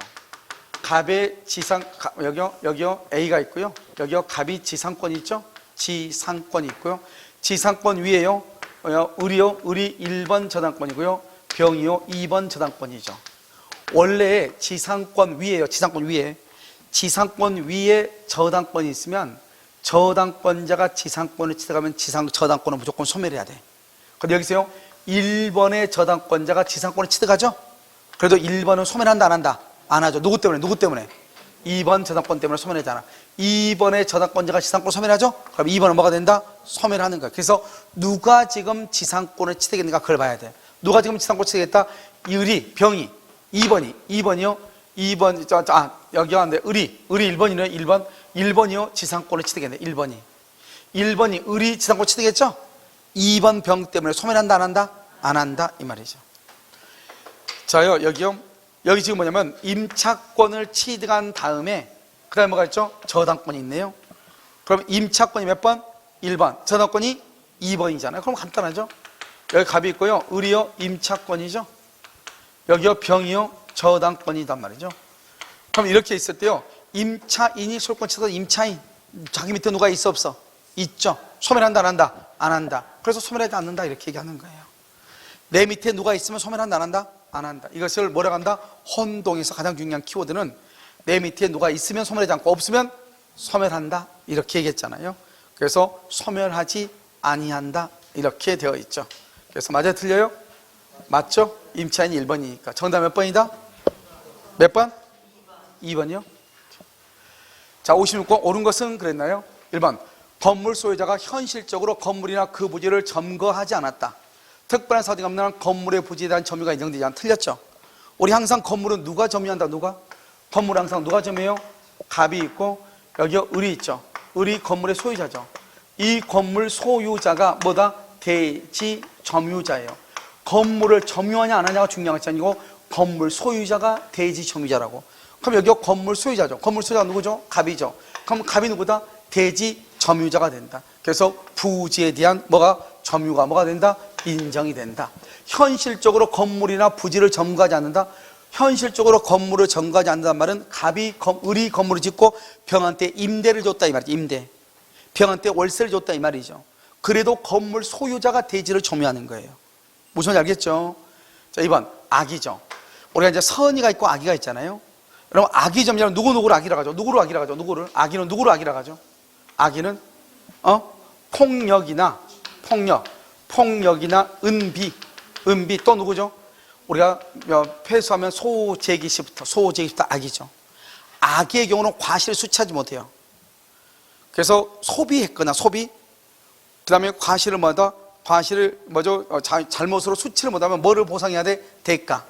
여기요 A가 있고요. 여기요 갑이 지상권이 있죠. 지상권이 있고요. 지상권 위에요 을이 1번 저당권이고요. 병이요 2번 저당권이죠. 원래 지상권 위에요. 지상권 위에 저당권이 있으면 저당권자가 지상권을 취득하면 저당권은 무조건 소멸해야 돼. 근데 여기서요 1번의 저당권자가 지상권을 취득하죠. 그래도 1번은 소멸한다 안 한다? 안 하죠. 누구 때문에? 누구 때문에? 2번 저당권 때문에 소멸하잖아. 2번의 저당권자가 지상권을 소멸하죠? 그럼 2번은 뭐가 된다? 소멸하는 거야. 그래서 누가 지금 지상권을 취득했는가 그걸 봐야 돼. 누가 지금 지상권을 취득했다? 의리, 병이 2번이요? 2번 여기 왔는데 의리 1번이네요. 1번이요? 지상권을 취득했네. 1번이 의리 지상권 취득했죠? 2번 병 때문에 소멸한다 안 한다? 안 한다 이 말이죠. 자요, 여기 지금 뭐냐면 임차권을 취득한 다음에 그 다음에 뭐가 있죠? 저당권이 있네요. 그럼 임차권이 몇 번? 1번. 저당권이 2번이잖아요. 그럼 간단하죠? 여기 갑이 있고요. 을이요, 임차권이죠. 여기요, 병이요, 저당권이단 말이죠. 그럼 이렇게 있을 때요, 임차인이 소유권 취득한 임차인, 자기 밑에 누가 있어 없어? 있죠. 소멸한다 안 한다? 안 한다. 그래서 소멸하지 않는다 이렇게 얘기하는 거예요. 내 밑에 누가 있으면 소멸한다 안 한다? 안 한다. 이것을 뭐라고 한다? 혼동에서 가장 중요한 키워드는 내 밑에 누가 있으면 소멸하지 않고 없으면 소멸한다 이렇게 얘기했잖아요. 그래서 소멸하지 아니한다 이렇게 되어 있죠. 그래서 맞아요 틀려요? 맞죠? 임차인이 1번이니까 정답 몇 번이다? 몇 번? 2번이요? 자 56번 옳은 것은 그랬나요? 1번 건물 소유자가 현실적으로 건물이나 그 부지를 점거하지 않았다. 특별한 사정이 없는 한 건물의 부지에 대한 점유가 인정되지 않아. 틀렸죠? 우리 항상 건물은 누가 점유한다? 누가? 건물은 항상 누가 점유해요? 갑이 있고 여기 을이 있죠. 을이 건물의 소유자죠. 이 건물 소유자가 뭐다? 대지 점유자예요. 건물을 점유하냐 안 하냐가 중요한 것이 아니고 건물 소유자가 대지 점유자라고. 그럼 여기 건물 소유자죠. 건물 소유자가 누구죠? 갑이죠. 그럼 갑이 누구다? 대지 점유자가 된다. 그래서 부지에 대한 뭐가? 점유가 뭐가 된다? 인정이 된다. 현실적으로 건물이나 부지를 점거하지 않는다. 현실적으로 건물을 점거하지 않는다는 말은 갑이 을이 건물을 짓고 병한테 임대를 줬다 이 말이죠. 임대. 병한테 월세를 줬다 이 말이죠. 그래도 건물 소유자가 대지를 점유하는 거예요. 무슨 말인지 알겠죠? 자 2번 악이죠. 우리가 이제 선의가 있고 악의가 있잖아요. 여러분 악의 점유자는 누구를 악이라고 하죠? 누구를 악이라고 하죠? 누구를? 악의는 누구를 악이라고 하죠? 악의는 폭력이나 은비 또 누구죠? 우리가 패수하면 소재기시부터 악이죠. 악의 경우는 과실을 수치하지 못해요. 그래서 소비했거나 그 다음에 과실을 잘못으로 수치를 못하면 뭐를 보상해야 돼? 대가.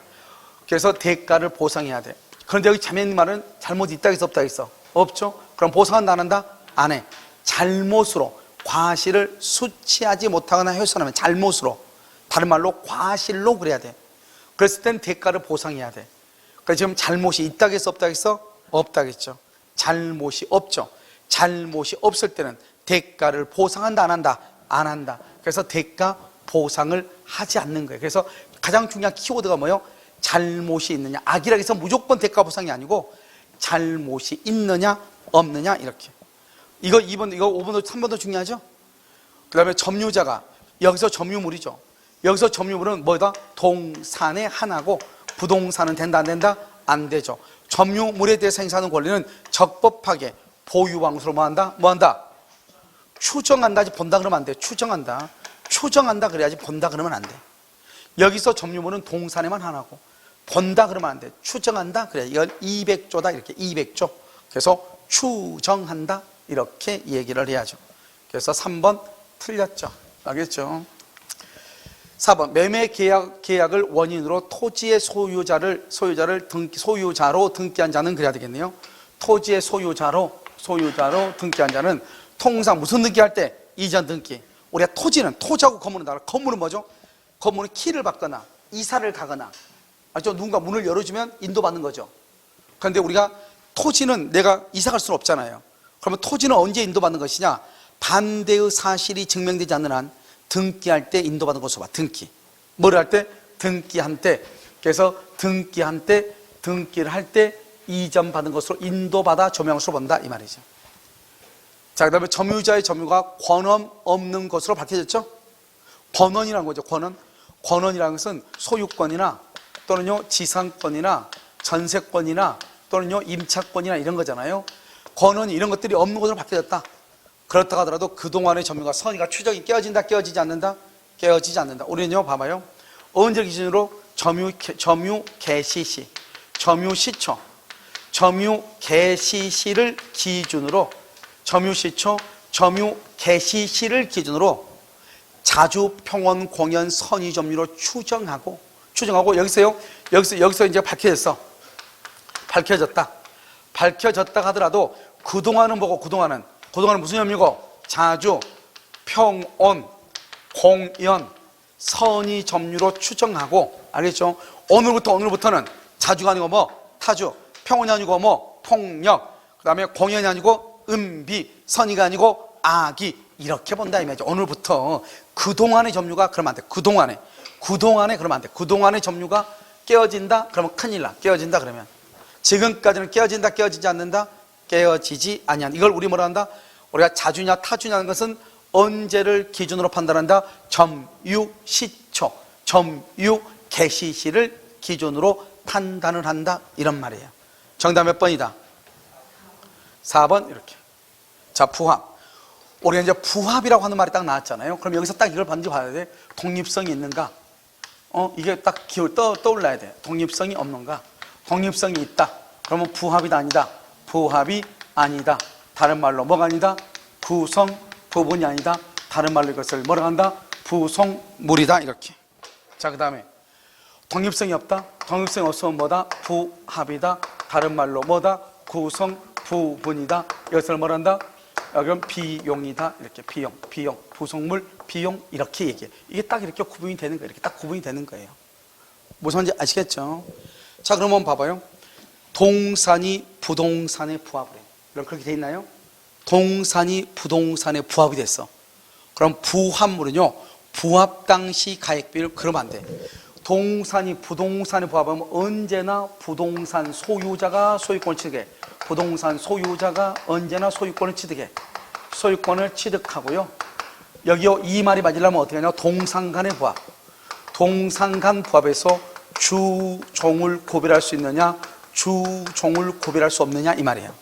그래서 대가를 보상해야 돼. 그런데 여기 자매님 말은 잘못이 있다 했어 없다 했어? 없죠? 그럼 보상한다 안 한다? 안 해. 잘못으로 과실을 수치하지 못하거나 훼손하면 잘못으로, 다른 말로 과실로 그래야 돼. 그랬을 땐 대가를 보상해야 돼. 그러니까 지금 잘못이 있다겠어 없다겠어? 없다겠죠. 잘못이 없죠. 잘못이 없을 때는 대가를 보상한다 안 한다? 안 한다. 그래서 대가 보상을 하지 않는 거예요. 그래서 가장 중요한 키워드가 뭐예요? 잘못이 있느냐. 악이라고 해서 무조건 대가 보상이 아니고 잘못이 있느냐 없느냐 이렇게. 이거 2번, 이거 5번도 3번도 중요하죠? 그 다음에 점유자가 여기서 점유물이죠. 여기서 점유물은 뭐다? 동산의 하나고 부동산은 된다 안 된다? 안 되죠. 점유물에 대해서 행사하는 권리는 적법하게 보유방수로 뭐한다? 추정한다지 본다 그러면 안 돼. 추정한다 그래야지 본다 그러면 안 돼. 여기서 점유물은 동산에만 하나고 본다 그러면 안 돼. 추정한다 그래. 이건 200조다 이렇게 200조. 그래서 추정한다 이렇게 얘기를 해야죠. 그래서 3번 틀렸죠. 알겠죠? 4번 매매 계약을 원인으로 토지의 소유자로 등기한 자는 그래야 되겠네요. 토지의 소유자로 등기한 자는 통상 무슨 등기할 때? 이전 등기. 우리가 토지하고 건물은 달라. 건물은 뭐죠? 건물은 키를 받거나 이사를 가거나 누군가 문을 열어주면 인도받는 거죠. 그런데 우리가 토지는 내가 이사 갈 수는 없잖아요. 그러면 토지는 언제 인도받는 것이냐? 반대의 사실이 증명되지 않는 한 등기할 때 인도받는 것으로 봐. 등기. 뭐를 할 때? 등기한 때. 그래서 등기한 때, 등기를 할 때 이전받은 것으로 인도받아 조명수로 본다 이 말이죠. 자, 그 다음에 점유자의 점유가 권한 없는 것으로 밝혀졌죠? 권한이라는 거죠. 권한이라는 것은 소유권이나 또는요 지상권이나 전세권이나 또는요 임차권이나 이런 거잖아요. 권한이 이런 것들이 없는 것으로 밝혀졌다. 그렇다고 하더라도 그동안의 점유가 선의가 추정이 깨어진다 깨어지지 않는다? 깨어지지 않는다. 우리는요 봐봐요. 언제 기준으로 점유 개시시, 점유시초, 점유 개시시를 기준으로 점유시초, 점유 개시시를 기준으로 자주 평원 공연 선의 점유로 추정하고 여기서 이제 밝혀졌다 하더라도 그동안은 뭐고 그동안은 무슨 점유고 자주 평온 공연 선의 점유로 추정하고 알겠죠? 오늘부터는 자주가 아니고 뭐 타주, 평온이 아니고 뭐 폭력, 그 다음에 공연이 아니고 은비, 선의가 아니고 악이 이렇게 본다 이 말이죠. 오늘부터 그동안의 점유가 그러면 안 돼. 그동안에 그러면 안 돼. 그동안의 점유가 깨어진다 그러면 큰일 나. 깨어진다 그러면 지금까지는 깨어진다 깨어지지 않는다 깨어지지 아니한 이걸 우리 뭐라 한다? 우리가 자주냐 타주냐는 것은 언제를 기준으로 판단한다? 점유시초, 점유개시시를 기준으로 판단을 한다 이런 말이에요. 정답 몇 번이다? 4번 이렇게. 자, 부합. 우리가 이제 부합이라고 하는 말이 딱 나왔잖아요. 그럼 여기서 딱 이걸 반드시 봐야 돼. 독립성이 있는가? 이게 딱 떠올라야 돼. 독립성이 없는가? 독립성이 있다. 그러면 부합이다 아니다? 부합이 아니다. 다른 말로 뭐가 아니다? 구성, 부분이 아니다. 다른 말로 이것을 뭐라고 한다? 부성물이다 이렇게. 자, 그 다음에 독립성이 없다. 독립성이 없으면 뭐다? 부합이다. 다른 말로 뭐다? 구성, 부분이다. 이것을 뭐라 한다? 그럼 비용이다 이렇게. 비용, 부속물, 비용 이렇게 얘기해. 이게 딱 이렇게 구분이 되는 거예요. 이렇게 딱 구분이 되는 거예요. 무슨 말인지 아시겠죠? 자, 그러면 봐봐요. 동산이 부동산에 부합을 해요. 그럼 그렇게 돼 있나요? 동산이 부동산에 부합이 됐어. 그럼 부합물은요, 부합 당시 가액비를 그러면 안 돼. 동산이 부동산에 부합하면 언제나 부동산 소유자가 소유권을 취득해. 부동산 소유자가 언제나 소유권을 취득해. 소유권을 취득하고요. 여기요, 이 말이 맞으려면 어떻게 하냐? 동산간의 부합. 동산간 부합에서 주종을 구별할 수 있느냐, 주종을 구별할 수 없느냐 이 말이에요.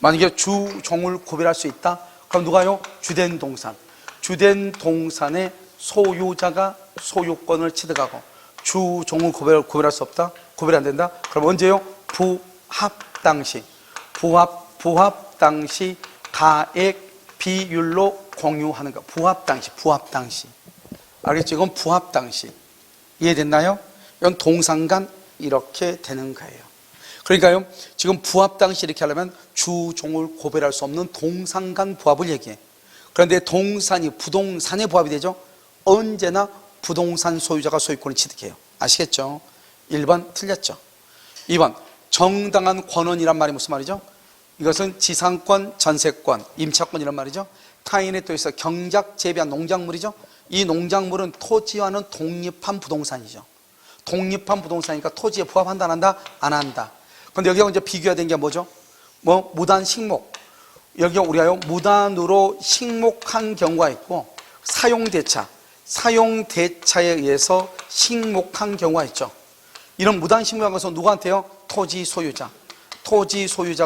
만약에 주종을 구별할 수 있다, 그럼 누가요? 주된 동산. 주된 동산의 소유자가 소유권을 취득하고 주종을 구별할 수 없다, 구별이 안 된다. 그럼 언제요? 부합 당시. 부합 당시 가액 비율로 공유하는 거. 부합 당시. 알겠죠? 이건 부합 당시. 이해됐나요? 이건 동산간 이렇게 되는 거예요. 그러니까요, 지금 부합 당시 이렇게 하려면 주종을 구별할 수 없는 동산간 부합을 얘기해. 그런데 동산이 부동산에 부합이 되죠? 언제나 부동산 소유자가 소유권을 취득해요. 아시겠죠? 1번 틀렸죠? 2번 정당한 권원이란 말이 무슨 말이죠? 이것은 지상권, 전세권, 임차권 이란 말이죠. 타인에 또 있어 경작 재배한 농작물이죠. 이 농작물은 토지와는 독립한 부동산이죠. 독립한 부동산이니까 토지에 부합한다 안 한다? 안 한다. 그런데 여기가 이제 비교가 된 게 뭐죠? 무단 식목. 여기가 우리가요, 무단으로 식목한 경우가 있고 사용대차에 의해서 식목한 경우가 있죠. 이런 무단 식목한 것은 누구한테요? 토지 소유자가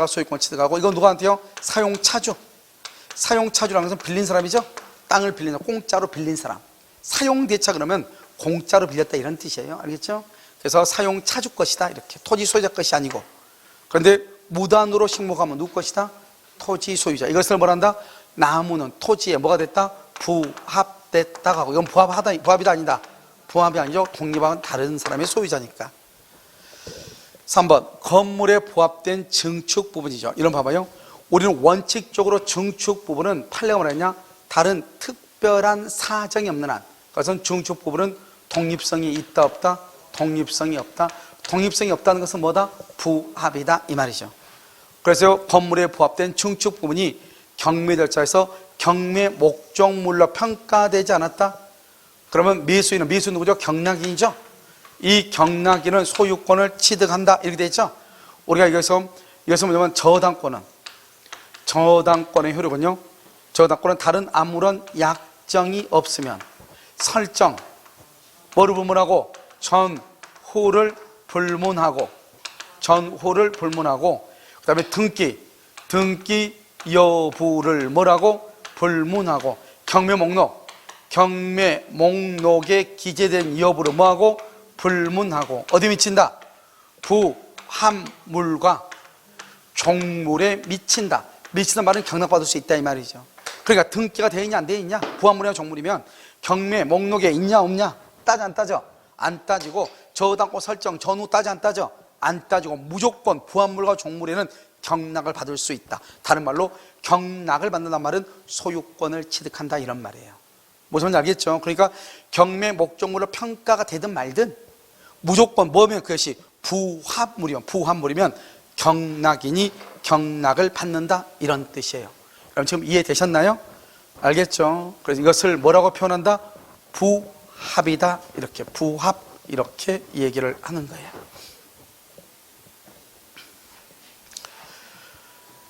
소유권을 취득하고, 이건 누구한테요? 사용차주라는 것은 빌린 사람이죠. 땅을 빌리는, 공짜로 빌린 사람. 사용대차 그러면 공짜로 빌렸다 이런 뜻이에요. 알겠죠? 그래서 사용차주 것이다 이렇게. 토지 소유자 것이 아니고. 그런데 무단으로 식목하면 누구 것이다? 토지 소유자. 이것을 뭐란다? 나무는 토지에 뭐가 됐다? 부합됐다고 하고. 이건 부합이다 아니다? 부합이 아니죠. 독립한 다른 사람의 소유자니까. 3번 건물에 부합된 증축 부분이죠. 이런 봐봐요. 우리는 원칙적으로 증축 부분은 판례가 뭐라 했냐? 다른 특별한 사정이 없는 한. 그것은 증축 부분은 독립성이 있다 없다? 독립성이 없다. 독립성이 없다는 것은 뭐다? 부합이다 이 말이죠. 그래서 건물에 부합된 증축 부분이 경매 절차에서 경매 목적물로 평가되지 않았다? 그러면 매수인은 누구죠? 경락인이죠. 이 경락인은 소유권을 취득한다 이렇게 되어 있죠. 우리가 이것은 뭐냐면 저당권의 효력은요, 저당권은 다른 아무런 약정이 없으면 설정, 뭐를 불문하고? 전후를 불문하고, 그 다음에 등기 여부를 뭐라고? 불문하고, 경매 목록에 기재된 여부를 뭐하고? 불문하고 어디 미친다? 부합물과 종물에 미친다. 미친다는 말은 경락받을 수 있다 이 말이죠. 그러니까 등기가 되어 있냐 안 되어 있냐, 부합물이나 종물이면 경매 목록에 있냐 없냐 따져 안 따져? 안 따지고 저당권 설정 전후 따져 안 따져? 안 따지고 무조건 부합물과 종물에는 경락을 받을 수 있다. 다른 말로 경락을 받는다는 말은 소유권을 취득한다 이런 말이에요. 무슨 말인지 알겠죠? 그러니까 경매 목적물로 평가가 되든 말든 무조건 뭐면 그것이 부합물이면 경락이니 경락을 받는다 이런 뜻이에요. 그럼 지금 이해되셨나요? 알겠죠? 그래서 이것을 뭐라고 표현한다? 부합이다. 이렇게 부합 이렇게 얘기를 하는 거예요.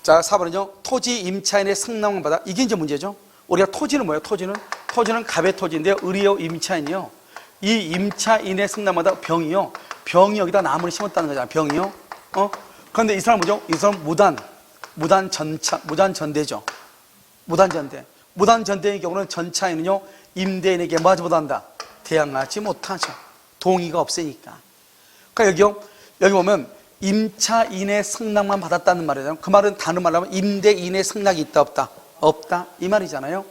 자, 4번은요. 토지 임차인의 승낙을 받아. 이게 이제 문제죠. 우리가 토지는 뭐예요? 토지는 갑의 토지인데요. 의리요 임차인이요. 이 임차인의 승낙마다 병이 여기다 나무를 심었다는 거잖아요. 병이요. 그런데 이 사람 뭐죠? 이 사람 무단전대죠. 무단전대의 경우는 전차인은요, 임대인에게 뭐 하지 못한다? 대항하지 못하죠. 동의가 없으니까. 그러니까 여기 보면 임차인의 승낙만 받았다는 말이잖아요. 그 말은 다른 말로 하면 임대인의 승낙이 있다 없다? 없다 이 말이잖아요.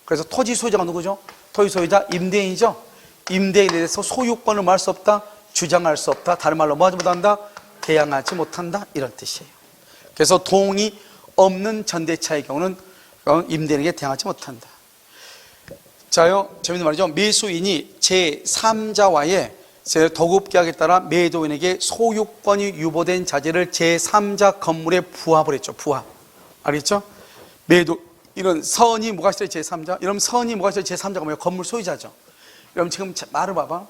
그래서 토지 소유자가 누구죠? 토지 소유자 임대인이죠. 임대인에 대해서 소유권을 뭐 할 수 없다? 주장할 수 없다. 다른 말로 뭐 하지 못한다? 대항하지 못한다 이런 뜻이에요. 그래서 동의 없는 전대차의 경우는 임대인에게 대항하지 못한다. 자요, 재밌는 말이죠. 매수인이 제3자와의 도급계약에 따라 매도인에게 소유권이 유보된 자재를 제3자 건물에 부합을 했죠. 부합. 알겠죠? 이런 선이 뭐가 있어요? 제3자? 이러면 선이 뭐가 있어요? 제3자가 뭐예요? 건물 소유자죠. 그럼 지금 말을 봐봐.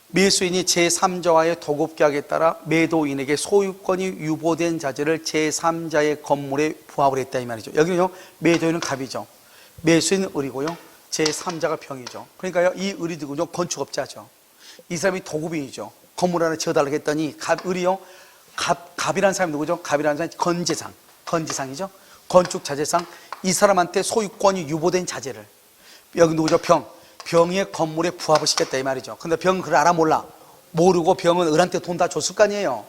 매수인이 제3자와의 도급계약에 따라 매도인에게 소유권이 유보된 자재를 제3자의 건물에 부합을 했다 이 말이죠. 여기는요, 매도인은 갑이죠. 매수인은 을이고요. 제3자가 병이죠. 그러니까요, 이 을이 누구죠? 건축업자죠. 이 사람이 도급인이죠. 건물 하나 지어달라고 했더니 을이요. 갑이라는 사람이 누구죠? 갑이라는 사람이 건지상이죠. 건축자재상. 이 사람한테 소유권이 유보된 자재를, 여기 누구죠? 병의 건물에 부합을 시켰다 이 말이죠. 근데 병은 그걸 알아 몰라? 모르고 병은 을한테 돈 다 줬을 거 아니에요.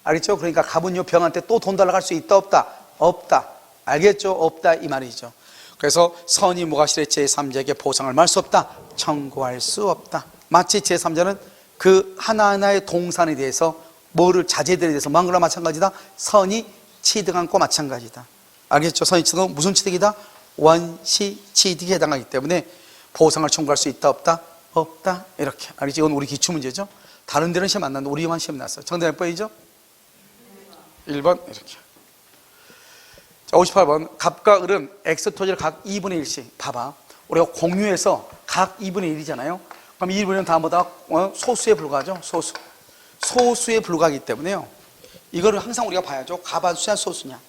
알겠죠? 그러니까 갑은요, 병한테 또 돈 달라고 할 수 있다 없다? 없다. 알겠죠? 없다 이 말이죠. 그래서 선이 뭐가 실에 제3자에게 보상을 말할 수 없다? 청구할 수 없다. 마치 제3자는 그 하나하나의 동산에 대해서 자재들에 대해서 뭐 한 거나 마찬가지다? 선이 취득한 거 마찬가지다. 알겠죠? 선이 취득은 무슨 취득이다? 원시 취득에 해당하기 때문에 보상을 청구할 수 있다 없다? 없다. 이렇게. 알겠죠? 이건 우리 기출문제죠. 다른 데는 시험 안 났는데 우리만 시험 났어요. 정답 몇 번이죠? 1번 이렇게. 자, 58번. 갑과 을은 X토지를 각 2분의 1씩. 봐봐. 우리가 공유해서 각 2분의 1이잖아요. 그럼 2분의 1은 다음보다 소수에 불과하죠. 소수에 불과하기 때문에요. 이거를 항상 우리가 봐야죠. 가반수냐 소수냐.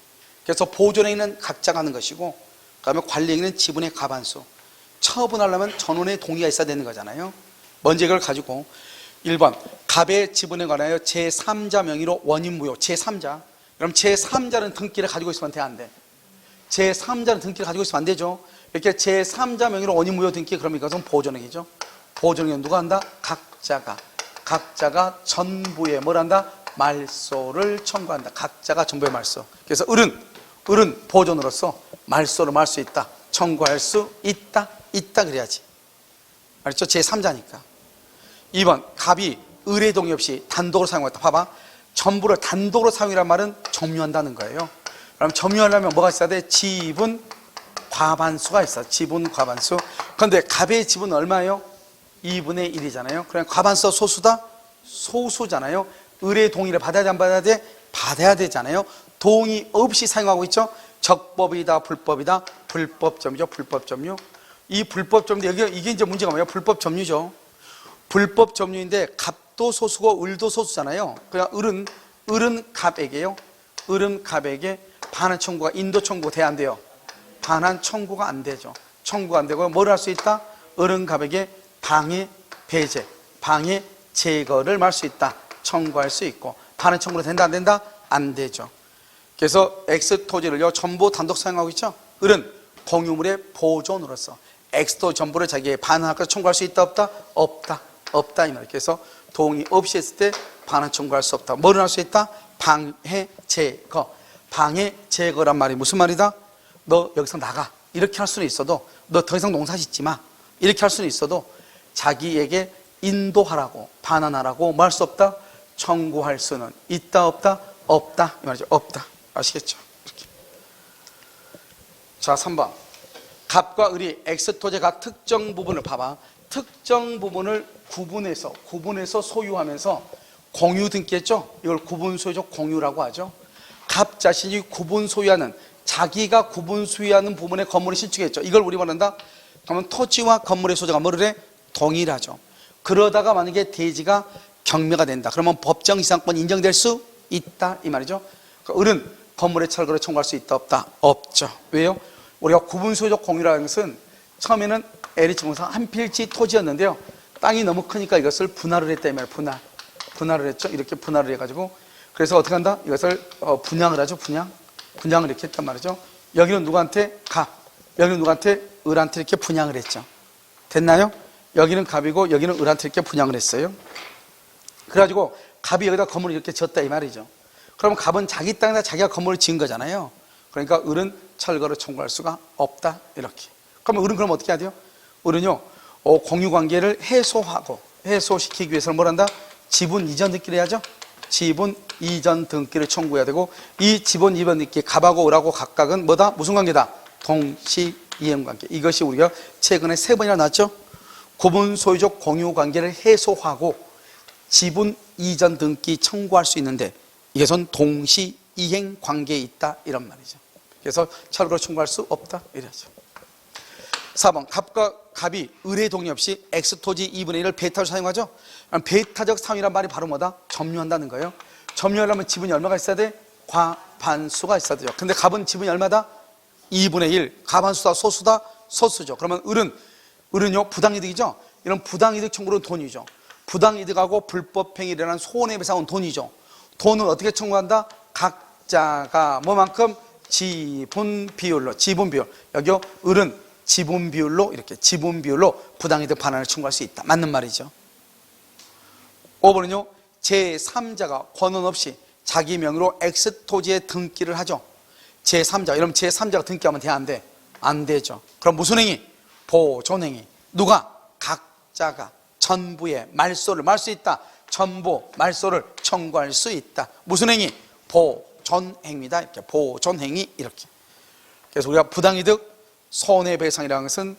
그래서 보존행위는 각자가 하는 것이고, 그 다음에 관리행위는 지분의 가반수. 처분하려면 전원의 동의가 있어야 되는 거잖아요. 먼저 이걸 가지고 1번 갑의 지분에 관하여 제3자 명의로 원인무효. 제3자. 그럼 제3자는 등기를 가지고 있으면 돼? 안 돼? 제3자는 등기를 가지고 있으면 안 되죠. 이렇게 제3자 명의로 원인무효 등기, 그럼 이것은 보존행위죠. 보존행위는 누가 한다? 각자가 전부에 뭘 한다? 말소를 청구한다. 각자가 전부의 말소. 그래서 을은 보존으로서 말소를 말 수 있다. 청구할 수 있다 그래야지. 알겠죠? 제3자니까. 2번 갑이 을의 동의 없이 단독으로 사용했다. 봐봐. 전부를 단독으로 사용이란 말은 점유한다는 거예요. 그럼 점유하려면 뭐가 있어야 돼? 지분 과반수가 있어. 지분 과반수. 그런데 갑의 지분은 얼마예요? 2분의 1이잖아요. 그럼 과반수 소수다? 소수잖아요. 을의 동의를 받아야 돼? 안 받아야 돼? 받아야 되잖아요. 동의 없이 사용하고 있죠. 적법이다 불법이다? 불법점유죠. 불법점유. 이 불법점유, 이게 이제 문제가 뭐예요? 불법점유죠. 불법점유인데 갑도 소수고 을도 소수잖아요. 그러니까 을은 갑에게요. 을은 갑에게 반환 청구가, 인도 청구가 돼야 안 돼요? 반환 청구가 안 되죠. 청구가 안 되고 뭘 할 수 있다? 을은 갑에게 방해 배제, 방해 제거를 말 수 있다. 청구할 수 있고. 반환 청구로 된다 안 된다? 안 되죠. 그래서 X토지를요 전부 단독 사용하고 있죠. 을은 공유물의 보존으로서 X토 전부를 자기의 반환할 것을 청구할 수 있다 없다? 없다. 없다 이 말이에요. 그래서 동의 없이 했을 때 반환 청구할 수 없다. 뭐를 할 수 있다? 방해 제거. 방해 제거란 말이 무슨 말이다? 너 여기서 나가 이렇게 할 수는 있어도, 너 더 이상 농사 짓지 마 이렇게 할 수는 있어도, 자기에게 인도하라고, 반환하라고 뭐 할 수 없다? 청구할 수는 있다 없다? 없다 이 말이죠. 없다. 아시겠죠? 이렇게. 자, 3번. 갑과 을이 X토지가 특정 부분을 봐봐. 특정 부분을 구분해서 소유하면서 공유 등기했죠? 이걸 구분 소유적 공유라고 하죠. 갑 자신이 구분 소유하는, 자기가 구분 소유하는 부분의 건물을 신축했죠. 이걸 우리 말한다. 그러면 토지와 건물의 소재가 뭐를 해? 동일하죠. 그러다가 만약에 대지가 경매가 된다. 그러면 법정 지상권이 인정될 수 있다 이 말이죠. 그러니까 을은 건물의 철거를 청구할 수 있다 없다? 없죠. 왜요? 우리가 구분 소유적 공유라는 것은 처음에는 LH공사 한 필지 토지였는데요. 땅이 너무 크니까 이것을 분할을 했다 이 말이에요. 분할을 했죠. 이렇게 분할을 해가지고, 그래서 어떻게 한다? 이것을 분양을 하죠. 분양을 이렇게 했단 말이죠. 여기는 누구한테? 갑. 여기는 누구한테? 을한테 이렇게 분양을 했죠. 됐나요? 여기는 갑이고 여기는 을한테 이렇게 분양을 했어요. 그래가지고 갑이 여기다 건물을 이렇게 지었다 이 말이죠. 그러면 갑은 자기 땅에다 자기가 건물을 지은 거잖아요. 그러니까 을은 철거를 청구할 수가 없다 이렇게. 그러면 을은 그럼 어떻게 해야 돼요? 을은요 공유관계를 해소시키기 위해서는 뭘 한다? 지분 이전 등기를 해야죠. 지분 이전 등기를 청구해야 되고, 이 지분 이전 등기 갑하고 을하고 각각은 뭐다? 무슨 관계다? 동시이행관계. 이것이 우리가 최근에 3번이나 나왔죠. 구분 소유적 공유 관계를 해소하고 지분 이전 등기 청구할 수 있는데, 이것은 동시이행 관계에 있다 이런 말이죠. 그래서 철거를 청구할 수 없다 이래죠. 4번. 갑이 을의 동의 없이 X토지 2분의 1을 배타로 사용하죠. 배타적 사용이란 말이 바로 뭐다? 점유한다는 거예요. 점유하려면 지분이 얼마가 있어야 돼? 과반수가 있어야 되죠. 근데 갑은 지분이 얼마다? 2분의 1. 과반수다 소수다? 소수죠. 그러면 을은요 부당이득이죠. 이런 부당이득 청구는 돈이죠. 부당이득하고 불법행위에 대한 손해배상은 돈이죠. 돈을 어떻게 청구한다? 각자가 뭐만큼? 지분 비율로. 여기요 을은 지분 비율로 부당이득 반환을 청구할 수 있다. 맞는 말이죠. 5번은요 제3자가 권한 없이 자기 명의로 X토지에 등기를 하죠. 제3자. 이러면 제3자가 등기하면 돼? 안 돼? 안 되죠. 그럼 무슨 행위? 보존행위. 누가? 각자가 전부의 말소를 말 수 있다. 전부 말소를 청구할 수 있다. 무슨 행위? 보존행위다. 이렇게 보존행위 이렇게. 그래서 우리가 부당이득 손해배상이라는 것은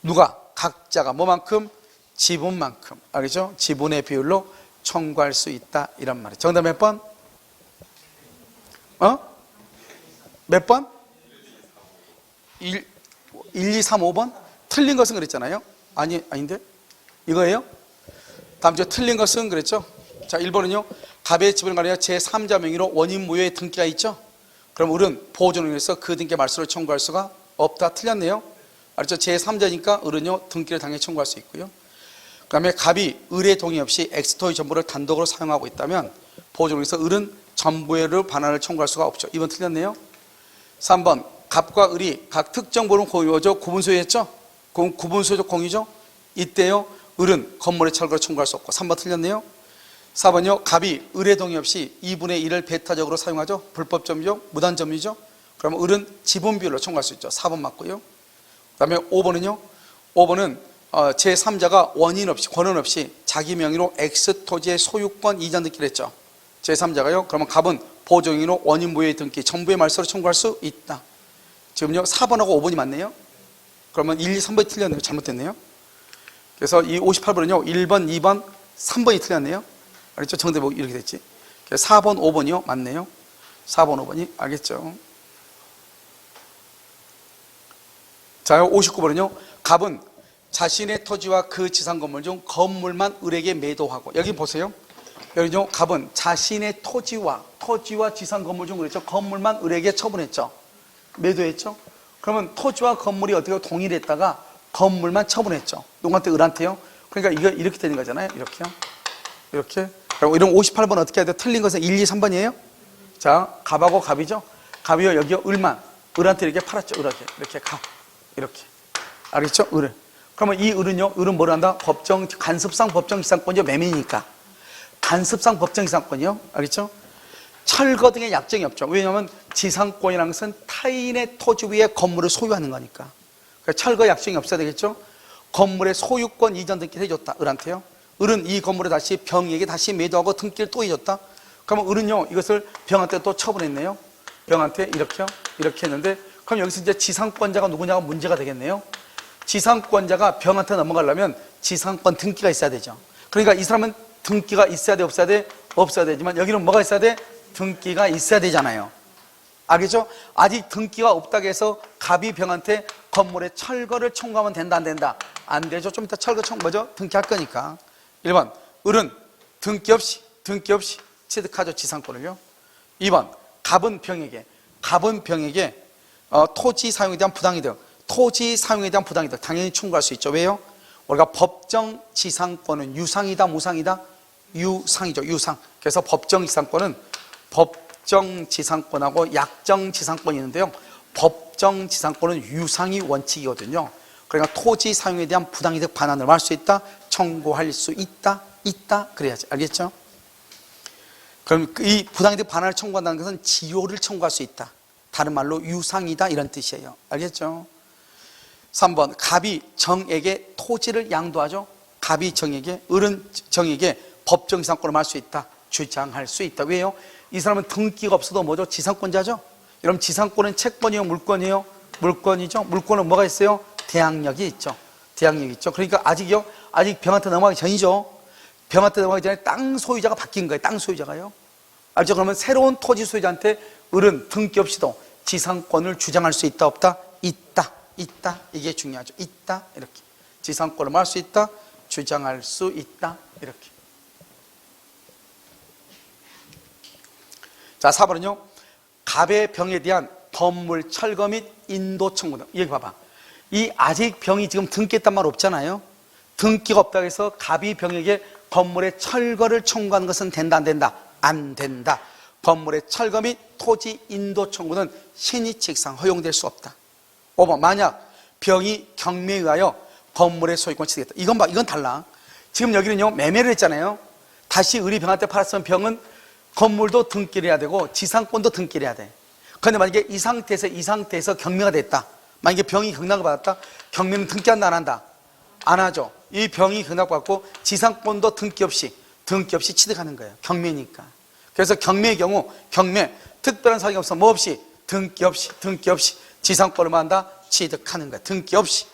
누가? 각자가 뭐만큼? 지분만큼. 알겠죠? 지분의 비율로 청구할 수 있다 이런 말이에요. 정답 몇 번? 몇 번? 1, 2, 3, 5번? 틀린 것은 그랬잖아요. 아닌데? 이거예요? 다음 주에 틀린 것은 그랬죠? 자, 1번은요 갑의 지분을 가려 제3자 명의로 원인 무효의 등기가 있죠? 그럼 을은 보존을 위해서 그 등기의 말소를 청구할 수가 없다. 틀렸네요. 알았죠? 제3자니까 을은요 등기를 당연히 청구할 수 있고요. 그 다음에 갑이 을의 동의 없이 X토지 전부를 단독으로 사용하고 있다면 보존을 위해서 을은 전부를 반환을 청구할 수가 없죠. 2번 틀렸네요. 3번. 갑과 을이 각 특정 부분 공유죠. 구분소유했죠? 구분소유적 공유죠? 이때요 을은 건물의 철거를 청구할 수 없고. 3번 틀렸네요. 4번요 갑이 을의 동의 없이 2분의 1을 배타적으로 사용하죠. 불법 점유죠. 무단 점유죠. 그러면 을은 지분 비율로 청구할 수 있죠. 4번 맞고요. 그 다음에 5번은요 5번은 제3자가 권한 없이 자기 명의로 X토지의 소유권 이전 등기를 했죠. 제3자가요. 그러면 갑은 보존행위로 원인 무효의 등기 전부의 말소를 청구할 수 있다. 지금요 4번하고 5번이 맞네요. 그러면 1, 2, 3번이 틀렸네요. 잘못됐네요. 그래서 이 58번은요 1번, 2번, 3번이 틀렸네요. 알겠죠? 정답이 이렇게 됐지. 그래서 4번, 5번이요 맞네요. 4번, 5번이 알겠죠? 자, 59번은요 갑은 자신의 토지와 그 지상 건물 중 건물만 을에게 매도하고. 여기 보세요. 여기요 갑은 자신의 토지와 지상 건물 중 그랬죠. 건물만 을에게 처분했죠. 매도했죠. 그러면 토지와 건물이 어떻게 동일했다가 건물만 처분했죠. 누구한테? 을한테요. 그러니까 이거 이렇게 되는 거잖아요. 이렇게요. 이렇게. 그리고 이런 58번 어떻게 해야 돼요? 틀린 것은 1, 2, 3번이에요. 자, 갑하고 갑이죠. 갑이요 여기요 을만 을한테 이렇게 팔았죠. 을한테 이렇게 갑 이렇게. 알겠죠? 을을. 그러면 이 을은요, 을은 뭘 한다? 간섭상 법정지상권이요, 매매니까. 간섭상 법정지상권이요, 알겠죠? 철거 등의 약정이 없죠. 왜냐하면 지상권이라는 것은 타인의 토지 위에 건물을 소유하는 거니까. 그러니까 철거 약정이 없어야 되겠죠? 건물의 소유권 이전 등기를 해줬다, 을한테요. 을은 이 건물을 다시 병에게 다시 매도하고 등기를 또 해줬다. 그러면 을은요, 이것을 병한테 또 처분했네요. 병한테 이렇게요, 이렇게 했는데, 그럼 여기서 이제 지상권자가 누구냐가 문제가 되겠네요. 지상권자가 병한테 넘어가려면 지상권 등기가 있어야 되죠. 그러니까 이 사람은 등기가 있어야 돼, 없어야 돼? 없어야 되지만 여기는 뭐가 있어야 돼? 등기가 있어야 되잖아요. 알겠죠? 아직 등기가 없다고 해서 갑이 병한테 건물의 철거를 청구하면 된다, 안 된다? 안 되죠. 좀 이따 철거 뭐죠? 등기할 거니까. 1번, 을은 등기 없이 취득하죠, 지상권을요. 2번, 갑은 병에게 토지 사용에 대한 부당이득 당연히 청구할 수 있죠. 왜요? 우리가 법정 지상권은 유상이다, 무상이다? 유상이죠, 유상. 그래서 법정 지상권은 법정 지상권하고 약정 지상권이 있는데요. 법정 지상권은 유상이 원칙이거든요. 그러니까 토지 사용에 대한 부당이득 반환을 할 수 있다, 청구할 수 있다 그래야지. 알겠죠? 그럼 이 부당이득 반환을 청구한다는 것은 지요를 청구할 수 있다. 다른 말로 유상이다 이런 뜻이에요. 알겠죠? 3번, 갑이 정에게 토지를 양도하죠. 갑이 정에게, 을은 정에게 법정 지상권을 할 수 있다, 주장할 수 있다. 왜요? 이 사람은 등기가 없어도 뭐죠? 지상권자죠. 여러분, 지상권은 채권이요, 물권이요? 물권이죠. 물권은 뭐가 있어요? 대항력이 있죠. 그러니까 아직 병한테 넘어가기 전이죠. 병한테 넘어가기 전에 땅 소유자가 바뀐 거예요. 땅 소유자가요. 알죠? 그러면 새로운 토지 소유자한테 을은 등기 없이도 지상권을 주장할 수 있다, 없다? 있다. 이게 중요하죠. 있다, 이렇게. 지상권을 할 수 있다, 주장할 수 있다, 이렇게. 자, 4번은요, 갑의 병에 대한 건물 철거 및 인도 청구 등. 여기 봐봐. 이 아직 병이 지금 등기했단 말 없잖아요. 등기가 없다고 해서 갑이 병에게 건물의 철거를 청구하는 것은 된다, 안 된다? 안 된다. 건물의 철거 및 토지 인도 청구는 신의칙상 허용될 수 없다. 5번, 만약 병이 경매에 의하여 건물의 소유권을 취득했다. 이건 달라. 지금 여기는요, 매매를 했잖아요. 다시 을이 병한테 팔았으면 병은 건물도 등기를 해야 되고 지상권도 등기를 해야 돼. 그런데 만약에 이 상태에서 경매가 됐다. 만약에 병이 경락을 받았다. 경매는 등기한다, 안 한다? 안 하죠. 이 병이 경락받고 지상권도 등기 없이 취득하는 거예요. 경매니까. 그래서 경매의 경우 특별한 사정이 없어 뭐 없이 등기 없이 지상권을 한다, 취득하는 거야. 등기 없이.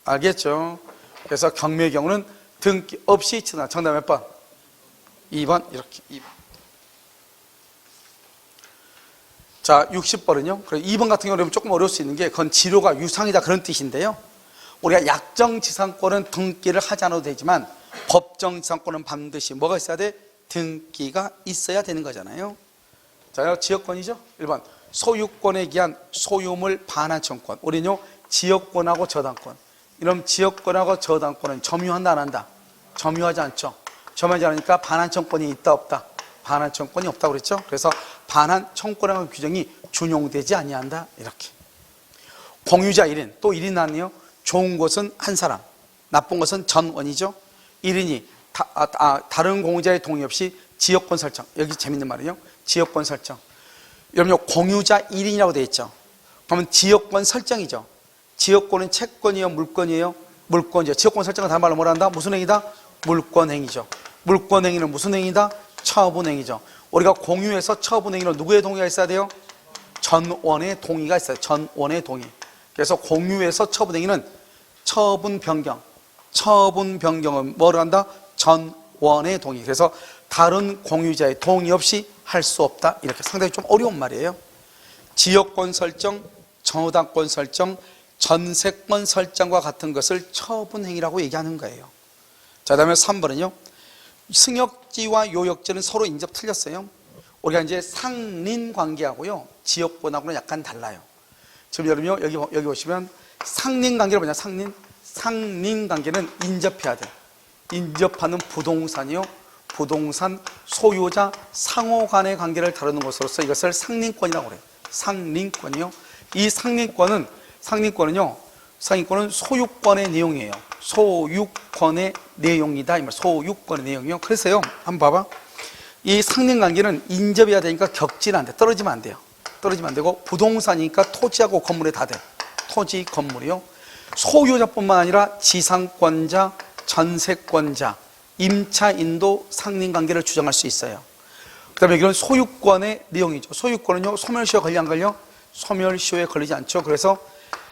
알겠죠? 그래서 경매의 경우는 등기 없이 취득한다. 정답 몇 번? 2번. 이렇게 2번. 자, 60번은요. 2번 같은 경우는 조금 어려울 수 있는 게 그건 지료가 유상이다 그런 뜻인데요. 우리가 약정 지상권은 등기를 하지 않아도 되지만 법정 지상권은 반드시 뭐가 있어야 돼? 등기가 있어야 되는 거잖아요. 자, 지역권이죠. 1번. 소유권에 기한 소유물 반환 청구권. 우리는요, 지역권하고 저당권. 이런 지역권하고 저당권은 점유한다, 안 한다? 점유하지 않죠. 점유하지 않으니까 반환 청구권이 있다, 없다? 반환 청구권이 없다고 그랬죠. 그래서 반환 청구권이라는 규정이 준용되지 아니한다, 이렇게. 공유자 1인, 또 1인 나왔네요. 좋은 것은 한 사람, 나쁜 것은 전원이죠. 1인이 다른 공유자의 동의 없이 지역권 설정. 여기 재밌는 말이에요. 지역권 설정. 여러분요, 공유자 1인이라고 되어 있죠. 그러면 지역권 설정이죠. 지역권은 채권이에요, 물권이에요? 물권이죠. 지역권 설정은 다른 말로 뭐라 한다? 무슨 행위다? 물권행위죠. 물권행위는 무슨 행위다? 처분행위죠. 우리가 공유해서 처분행위는 누구의 동의가 있어야 돼요? 전원의 동의가 있어요. 전원의 동의. 그래서 공유해서 처분행위는 처분 변경은 뭐를 한다? 전원의 동의. 그래서 다른 공유자의 동의 없이 할 수 없다. 이렇게 상당히 좀 어려운 말이에요. 지역권 설정, 저당권 설정, 전세권 설정과 같은 것을 처분행위라고 얘기하는 거예요. 자, 다음에 3번은요. 승역지와 요역지는 서로 인접 틀렸어요. 우리가 이제 상린관계하고요, 지역권하고는 약간 달라요. 지금 여러분요, 여기 보시면 상린관계를 뭐냐? 상린관계는 인접해야 돼. 인접하는 부동산이요, 부동산 소유자 상호 간의 관계를 다루는 것으로서 이것을 상린권이라고 그래요. 상린권이요. 이 상린권은요, 상위권은 소유권의 내용이에요. 소유권의 내용이다. 이 말. 소유권의 내용이요. 그래서요, 한번 봐봐. 이 상린관계는 인접해야 되니까 격지는 안 돼. 떨어지면 안 돼요. 떨어지면 안 되고, 부동산이니까 토지하고 건물에 다 돼. 토지, 건물이요. 소유자뿐만 아니라 지상권자, 전세권자, 임차인도 상린관계를 주장할 수 있어요. 그 다음에 여기는 소유권의 내용이죠. 소유권은요, 소멸시효 걸려 안 걸려? 소멸시효에 걸리지 않죠. 그래서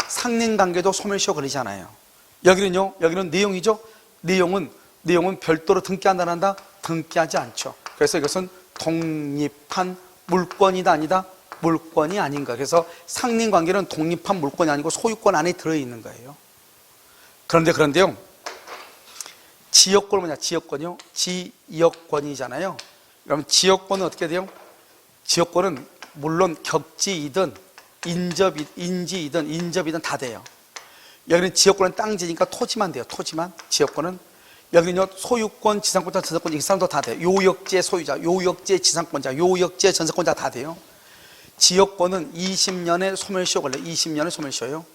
상린관계도 소멸시효 걸리지 않아요. 여기는요, 여기는 내용이죠. 내용은 별도로 등기한다 안 한다? 등기하지 않죠. 그래서 이것은 독립한 물권이다 아니다? 물권이 아닌가. 그래서 상린관계는 독립한 물권이 아니고 소유권 안에 들어있는 거예요. 그런데요, 지역권은 뭐냐? 지역권이요. 지역권이잖아요. 그럼 지역권은 어떻게 돼요? 지역권은 물론 격지이든 인지이든 다 돼요. 여기는 지역권은 땅지니까 토지만 돼요. 토지만. 지역권은. 여기는요, 소유권, 지상권자, 전세권자 이 사람도 다 돼요. 요역지의 소유자, 요역지의 지상권자, 요역지의 전세권자 다 돼요. 지역권은 20년의 소멸시효 걸려요. 20년의 소멸시효요.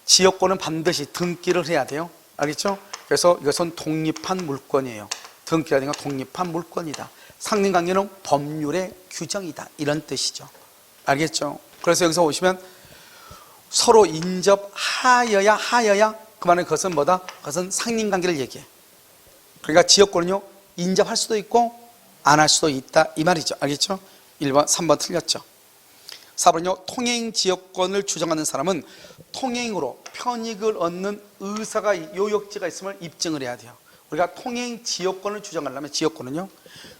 지역권은 반드시 등기를 해야 돼요. 알겠죠? 그래서 이것은 독립한 물권이에요. 등기가 되니까 독립한 물권이다. 상린관계는 법률의 규정이다. 이런 뜻이죠. 알겠죠? 그래서 여기서 보시면 서로 인접하여야 그 말은 그것은 뭐다? 그것은 상린관계를 얘기해. 그러니까 지역권은요, 인접할 수도 있고 안 할 수도 있다 이 말이죠. 알겠죠? 1번, 3번 틀렸죠. 4번은요, 통행지역권을 주장하는 사람은 통행으로 편익을 얻는 의사가 요역지가 있음을 입증을 해야 돼요. 우리가 통행지역권을 주장하려면 지역권은요,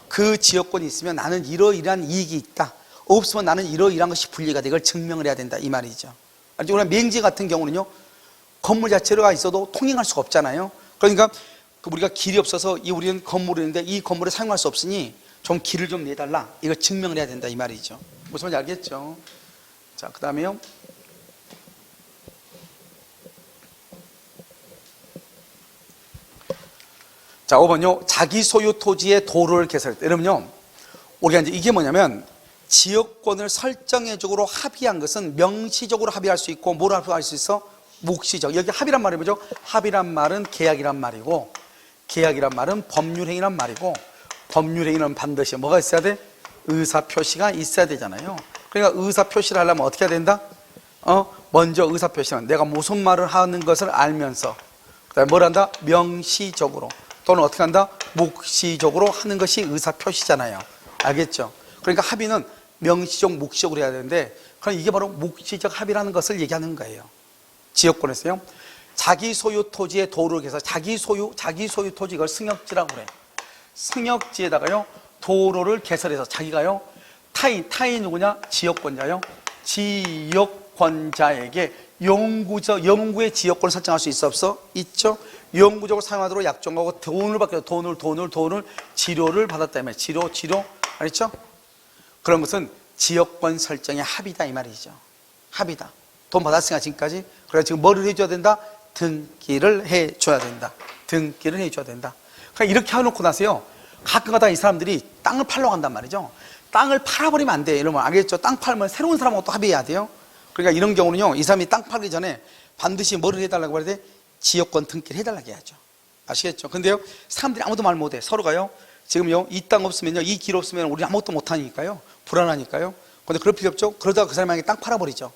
그 지역권이 있으면 나는 이러이러한 이익이 있다, 없으면 나는 이러이러한 것이 불리가 돼. 이걸 증명을 해야 된다 이 말이죠. 우리가 맹지 같은 경우는요, 건물 자체가 있어도 통행할 수가 없잖아요. 그러니까 우리가 길이 없어서 우리는 건물이 있는데 이 건물을 사용할 수 없으니 좀 길을 좀 내달라, 이걸 증명을 해야 된다 이 말이죠. 무슨 말인지 알겠죠? 자, 그 다음에요, 자, 5번요. 자기 소유 토지의 도로를 개설했다. 여러분요, 우리가 이제 이게 뭐냐면 지역권을 설정해적으로 합의한 것은 명시적으로 합의할 수 있고 뭘 합의할 수 있어? 묵시적. 여기 합의란 말이 뭐죠? 합의란 말은 계약이란 말이고, 계약이란 말은 법률행위란 말이고, 법률행위는 반드시 뭐가 있어야 돼? 의사표시가 있어야 되잖아요. 그러니까 의사표시를 하려면 어떻게 해야 된다? 먼저 의사표시는 내가 무슨 말을 하는 것을 알면서, 그 다음에 뭘 한다? 명시적으로 또는 어떻게 한다? 묵시적으로 하는 것이 의사표시잖아요. 알겠죠? 그러니까 합의는 명시적, 묵시적으로 해야 되는데, 그럼 이게 바로 묵시적 합의라는 것을 얘기하는 거예요. 지역권에서요, 자기 소유 토지의 도로를 개서 자기 소유 토지, 이걸 승역지라고 그래. 승역지에다가요, 도로를 개설해서 자기가요, 타인 누구냐? 지역권자요. 지역권자에게 영구의 지역권을 설정할 수 있어 없어? 있죠. 영구적으로 사용하도록 약정하고 돈을 받게, 돈을 치료를 받았다 이 말이에요. 치료. 알겠죠? 그런 것은 지역권 설정의 합의다 이 말이죠. 합의다. 돈 받았으니까 지금까지. 그래서 지금 뭐를 해줘야 된다? 등기를 해줘야 된다. 등기를 해줘야 된다. 그러니까 이렇게 해놓고 나서요, 가끔가다 이 사람들이 땅을 팔러 간단 말이죠. 땅을 팔아버리면 안 돼. 이러면 알겠죠? 땅 팔면 새로운 사람하고 또 합의해야 돼요. 그러니까 이런 경우는요, 이 사람이 땅 팔기 전에 반드시 뭐를 해달라고 해야 돼? 지역권 등기를 해달라고 해야죠. 아시겠죠? 근데요, 사람들이 아무도 말 못해. 서로가요, 지금요, 이 땅 없으면요, 이 길 없으면 우리 아무것도 못하니까요. 불안하니까요. 근데 그럴 필요 없죠? 그러다가 그 사람에게 땅 팔아버리죠.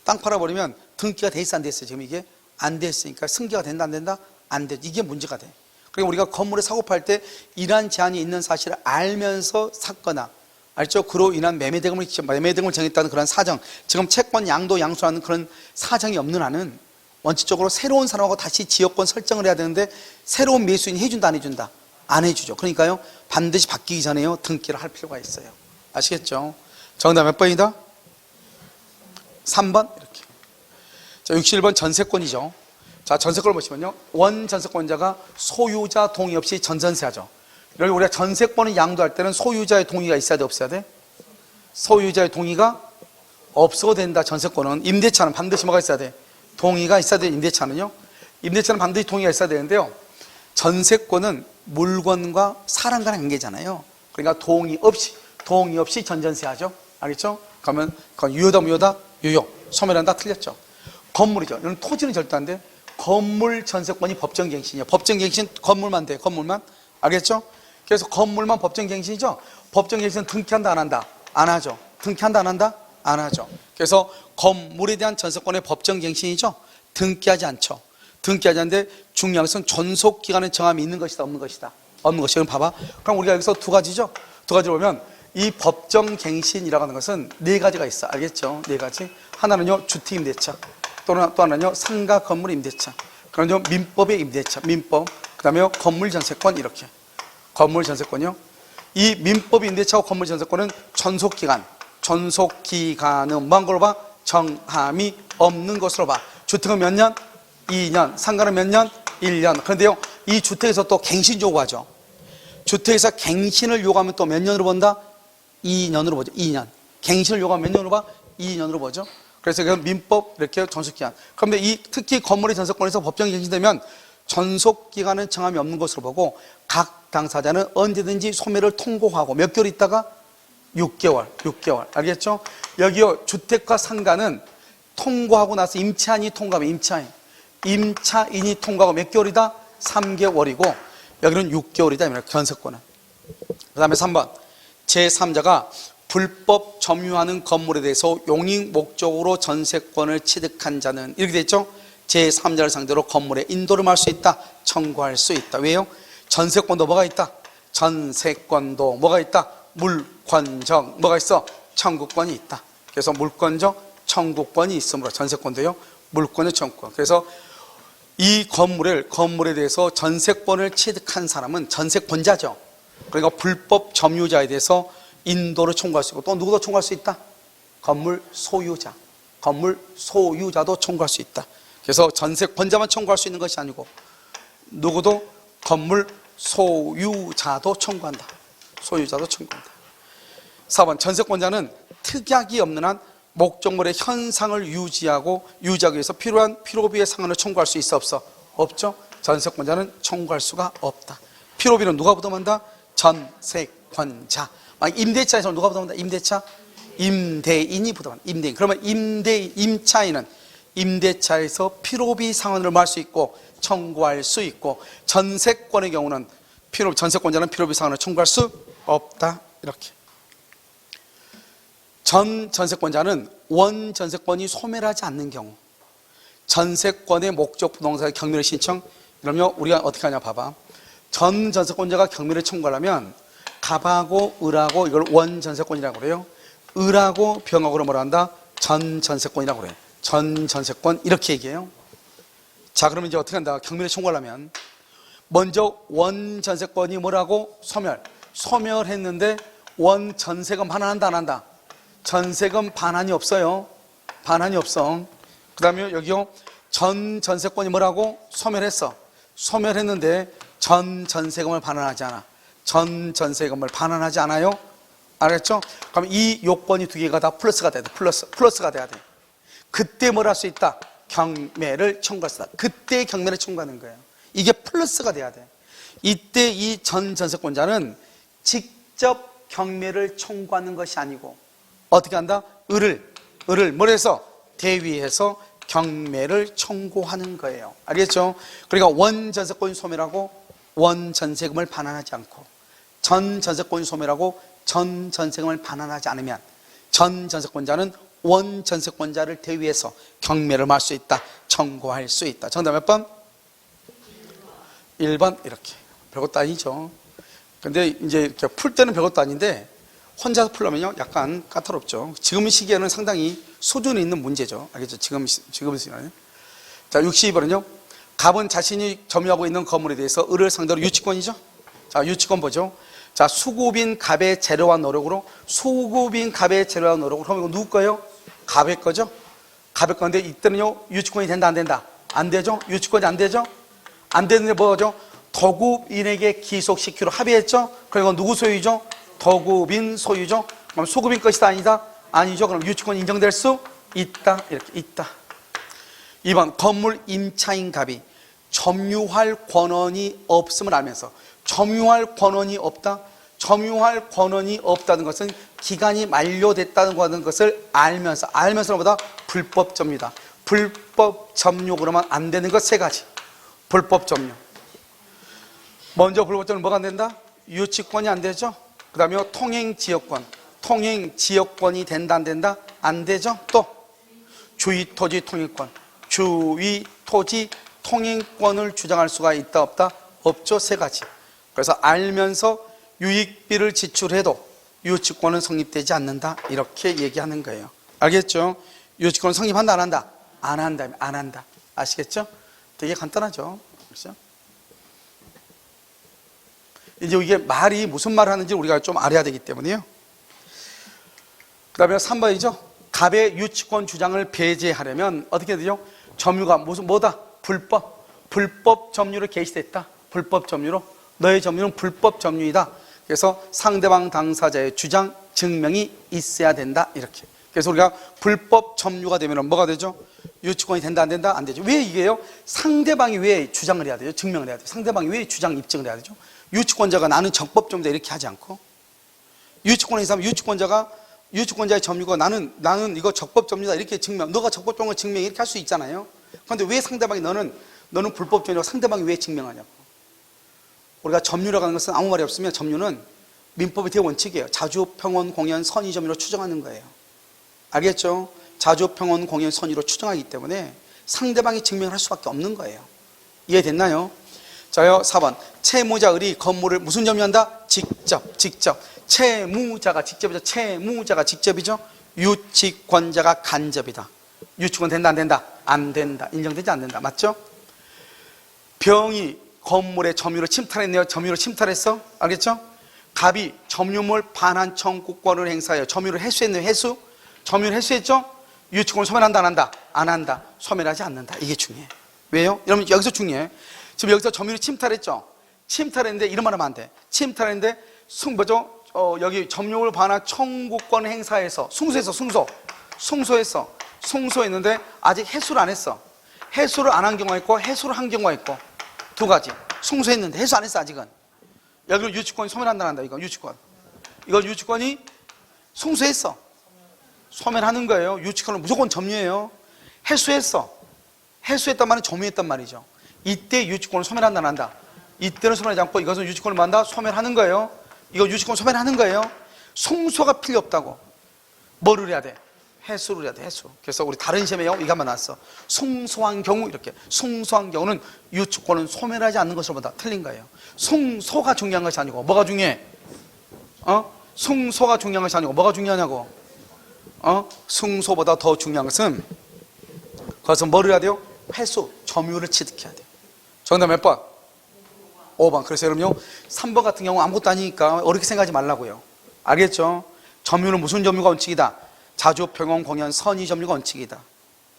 땅 팔아버리면 등기가 돼 있어 안 됐어요? 지금 이게 안 됐으니까 승계가 된다 안 된다? 안 돼. 이게 문제가 돼. 그러니까 우리가 건물을 사고 팔 때 이러한 제한이 있는 사실을 알면서 샀거나, 알죠? 그로 인한 매매대금을 정했다는 그런 사정, 지금 채권 양도 양수하는 그런 사정이 없는 한은 원칙적으로 새로운 사람하고 다시 지역권 설정을 해야 되는데, 새로운 매수인이 해준다 안 해준다? 안 해주죠. 그러니까요, 반드시 바뀌기 전에요, 등기를 할 필요가 있어요. 아시겠죠? 정답 몇 번이다? 3번. 이렇게. 자, 61번 전세권이죠. 자, 전세권을 보시면요, 원 전세권자가 소유자 동의 없이 전전세하죠. 여기 우리가 전세권을 양도할 때는 소유자의 동의가 있어야 돼, 없어야 돼? 소유자의 동의가 없어도 된다. 전세권은. 임대차는 반드시 뭐가 있어야 돼? 동의가 있어야 돼. 임대차는요, 임대차는 반드시 동의가 있어야 되는데요, 전세권은 물건과 사람 간의 관계잖아요. 그러니까 동의 없이 전전세하죠. 알겠죠? 그러면 그건 유효다 무효다? 유효. 소멸한다? 틀렸죠. 건물이죠. 이건 토지는 절대 안 돼. 건물 전세권이 법정갱신이에요. 법정갱신 건물만 돼. 건물만. 알겠죠? 그래서 건물만 법정갱신이죠. 법정갱신은 등기한다 안 한다? 안 하죠. 등기한다 안 한다? 안 하죠. 그래서 건물에 대한 전세권의 법정갱신이죠. 등기하지 않죠. 등기하지 않는데 중요한 것은 존속기간의 정함이 있는 것이다 없는 것이다? 없는 것이다. 그럼 봐봐. 그럼 우리가 여기서 두 가지죠. 두 가지를 보면 이 법정갱신이라고 하는 것은 네 가지가 있어. 알겠죠? 네 가지. 하나는요 주택임대차, 또 하나는요 상가 건물 임대차, 그다음에 민법의 임대차, 민법, 그다음에 건물 전세권. 이렇게 건물 전세권이요. 이 민법 임대차와 건물 전세권은 전속기간은 뭐한 걸로 봐? 정함이 없는 것으로 봐. 주택은 몇 년? 2년. 상가는 몇 년? 1년. 그런데요 이 주택에서 또 갱신 요구하죠. 주택에서 갱신을 요구하면 또 몇 년으로 본다? 2년으로 보죠. 2년. 갱신을 요구하면 몇 년으로 봐? 2년으로 보죠. 그래서 이건 민법 이렇게 전속기간. 그런데 이 특히 건물의 전세권에서 법정 갱신되면 전속기간은 정함이 없는 것으로 보고 각 당사자는 언제든지 소매를 통고하고 몇 개월 있다가 6개월. 알겠죠? 여기요 주택과 상가는 통고하고 나서 임차인이 통고하면 임차인이 통고하고 몇 개월이다? 3개월이고 여기는 6개월이다. 전세권은. 그 다음에 3번 제3자가 불법 점유하는 건물에 대해서 용익 목적으로 전세권을 취득한 자는 이렇게 돼 있죠. 제3자를 상대로 건물에 인도를 할 수 있다. 청구할 수 있다. 왜요? 전세권도 뭐가 있다? 전세권도 뭐가 있다? 물권적 뭐가 있어? 청구권이 있다. 그래서 물권적 청구권이 있으므로 전세권도요 물권적 청구권. 그래서 이 건물에 대해서 전세권을 취득한 사람은 전세권자죠. 그러니까 불법 점유자에 대해서 인도를 청구할 수 있고 또 누구도 청구할 수 있다? 건물 소유자도 청구할 수 있다. 그래서 전세권자만 청구할 수 있는 것이 아니고 누구도 건물 소유자도 청구한다. 4번 전세권자는 특약이 없는 한 목적물의 현상을 유지하기 위해서 필요한 필요비의 상한을 청구할 수 있어 없어? 없죠. 전세권자는 청구할 수가 없다. 필요비는 누가 부담한다? 전세권자. 임대차에서 누가 부담한다? 임대인이 부담한다. 임대인. 그러면 임차인은 임대차에서 필요비 상환을 할 수 있고 청구할 수 있고 전세권의 경우는 전세권자는 필요비 상환을 청구할 수 없다. 이렇게. 전세권자는 원전세권이 소멸하지 않는 경우 전세권의 목적 부동산의 경매를 신청. 그러면 우리가 어떻게 하냐 봐봐. 전세권자가 경매를 청구하려면 갑하고 을하고 이걸 원전세권이라고 그래요. 을하고 병하고를 뭐라 한다? 전전세권이라고 그래요. 전전세권 이렇게 얘기해요. 자 그러면 이제 어떻게 한다? 경매를 청구하려면 먼저 원전세권이 뭐라고? 소멸했는데 원전세금 반환한다 안 한다? 전세금 반환이 없어요. 반환이 없어. 그 다음에 여기요 전전세권이 뭐라고? 소멸했는데 전전세금을 반환하지 않아. 전전세금을 반환하지 않아요. 알겠죠? 그럼 이 요건이 두 개가 다 플러스가 돼야 돼. 플러스가 돼야 돼. 그때 뭘 할 수 있다? 경매를 청구할 수 있다. 그때 경매를 청구하는 거예요. 이게 플러스가 돼야 돼. 이때 이 전전세권자는 직접 경매를 청구하는 것이 아니고 어떻게 한다? 을을 뭘 해서? 대위해서 경매를 청구하는 거예요. 알겠죠? 그러니까 원전세권이 소멸하고 원전세금을 반환하지 않고 전전세권이 소멸하고 전전세금을 반환하지 않으면 전전세권자는 원전세권자를 대위해서 경매를 할 수 있다. 청구할 수 있다. 정답 몇 번? 1번. 이렇게. 별것도 아니죠. 근데 이제 이렇게 풀 때는 별것도 아닌데 혼자서 풀려면요 약간 까다롭죠. 지금 시기에는 상당히 수준이 있는 문제죠. 알겠죠? 지금 시간에. 자 62번은요 갑은 자신이 점유하고 있는 건물에 대해서 을을 상대로 유치권이죠. 자 유치권 보죠. 자 수급인 갑의 재료와 노력으로 그럼 이거 누구 거예요? 갑의 거죠. 갑의 건데 이때는요 유치권이 된다 안 된다? 안 되죠. 유치권이 안 되죠. 안 되는데 뭐죠? 도급인에게 기속시키기로 합의했죠. 그럼 이거 누구 소유죠? 도급인 소유죠. 그럼 소급인 것이다 아니다? 아니죠. 그럼 유치권 인정될 수 있다. 이렇게 있다. 2번 건물 임차인 갑이 점유할 권한이 없음을 알면서 점유할 권한이 없다는 것은 기간이 만료됐다는 것을 알면서 보다 불법 점유다. 불법 점유 그러면 안 되는 것 세 가지. 불법 점유. 먼저 불법 점유 뭐가 안 된다? 유치권이 안 되죠. 그 다음에 통행지역권. 통행지역권이 된다 안 된다? 안 되죠. 또 주위토지 통행권. 주위토지 통행권을 주장할 수가 있다 없다? 없죠. 세 가지. 그래서 알면서 유익비를 지출해도 유치권은 성립되지 않는다 이렇게 얘기하는 거예요. 알겠죠? 유치권은 성립한다 안 한다? 안 한다. 안 한다. 아시겠죠? 되게 간단하죠. 그렇죠? 이제 이게 말이 무슨 말을 하는지 우리가 좀 알아야 되기 때문에요. 그 다음에 3번이죠. 갑의 유치권 주장을 배제하려면 어떻게 되죠? 점유가 뭐다? 불법 점유로 개시됐다. 불법 점유로. 너의 점유는 불법 점유이다. 그래서 상대방 당사자의 주장, 증명이 있어야 된다. 이렇게. 그래서 우리가 불법 점유가 되면 뭐가 되죠? 유치권이 된다 안 된다? 안 되죠. 왜 이게요? 상대방이 왜 주장을 해야 돼요? 증명을 해야 돼요? 상대방이 왜 주장 입증을 해야 되죠? 유치권자가 나는 적법 점유다 이렇게 하지 않고, 유치권에 있으면 유치권자의 점유가 나는 이거 적법 점유다 이렇게 증명, 너가 적법 점유 증명 이렇게 할 수 있잖아요. 그런데 왜 상대방이 너는 불법 점유라고 상대방이 왜 증명하냐고. 우리가 점유라고 하는 것은 아무 말이 없으면 점유는 민법의 대원칙이에요. 자주, 평원, 공연, 선의 점유로 추정하는 거예요. 알겠죠? 자주, 평원, 공연, 선의로 추정하기 때문에 상대방이 증명을 할 수밖에 없는 거예요. 이해됐나요? 자요, 4번. 채무자, 을이 건물을 무슨 점유한다? 직접. 채무자가 직접이죠. 채무자가 직접이죠. 유치권자가 간접이다. 유치권 된다 안 된다? 안 된다. 인정되지 않는다. 맞죠? 병이 건물의 점유를 침탈했네요. 점유를 침탈했어. 알겠죠? 갑이 점유물 반환 청구권을 행사해요. 점유를 해수했네요. 해수. 점유를 해수했죠? 유치권을 소멸한다 안 한다? 안 한다. 소멸하지 않는다. 이게 중요해. 왜요? 여러분 여기서 중요해. 지금 여기서 점유를 침탈했죠? 침탈했는데 이런 말 하면 안 돼. 침탈했는데 여기 점유물 반환 청구권 행사해서 승소했는데 아직 해수를 안 했어. 해수를 안 한 경우가 있고 해수를 한 경우가 있고 두 가지. 승소했는데 해수 안 했어 아직은. 여기는 유치권이 소멸한다 안 한다. 이거 유치권이 승소했어. 소멸하는 거예요. 유치권은 무조건 점유예요. 해수했단 말은 점유했단 말이죠. 이때 유치권을 소멸한다 안 한다. 이때는 소멸하지 않고 이것은 유치권을 만다 소멸하는 거예요. 이거 유치권 소멸하는 거예요. 승소가 필요 없다고. 뭐를 해야 돼? 해수를 해야 돼. 해수. 그래서 우리 다른 시험에요 이거 한번 나왔어. 승소한 경우 이렇게. 승소한 경우는 유치권은 소멸하지 않는 것을 보다 틀린 거예요. 승소가 중요한 것이 아니고 뭐가 중요해? 승소가 중요한 것이 아니고 뭐가 중요하냐고. 승소보다 더 중요한 것은 그것은 뭐를 해야 돼요? 회수, 점유를 취득해야 돼요. 정답 몇 번? 5번. 그래서 여러분요 3번 같은 경우 아무것도 아니니까 어렵게 생각하지 말라고요. 알겠죠? 점유는 무슨 점유가 원칙이다? 자주, 평온, 공연, 선의 점유가 원칙이다.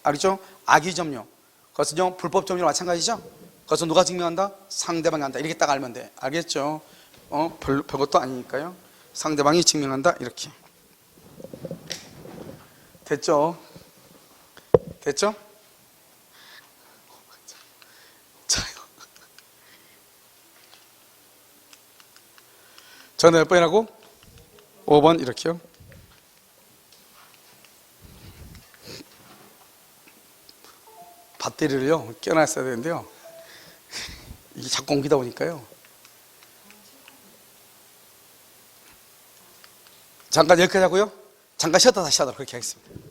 알겠죠? 악의 점유. 그것은요 불법 점유와 마찬가지죠? 그것은 누가 증명한다? 상대방이 한다. 이렇게 딱 알면 돼. 알겠죠? 별것도 아니니까요. 상대방이 증명한다. 이렇게. 됐죠? 자요. 저는 몇 번이라고? 5번 이렇게요. 배터리를요 껴놨어야 되는데요. 이게 자꾸 옮기다 보니까요. 잠깐 여기까지 하고요. 잠깐 쉬었다 다시 하도록 그렇게 하겠습니다.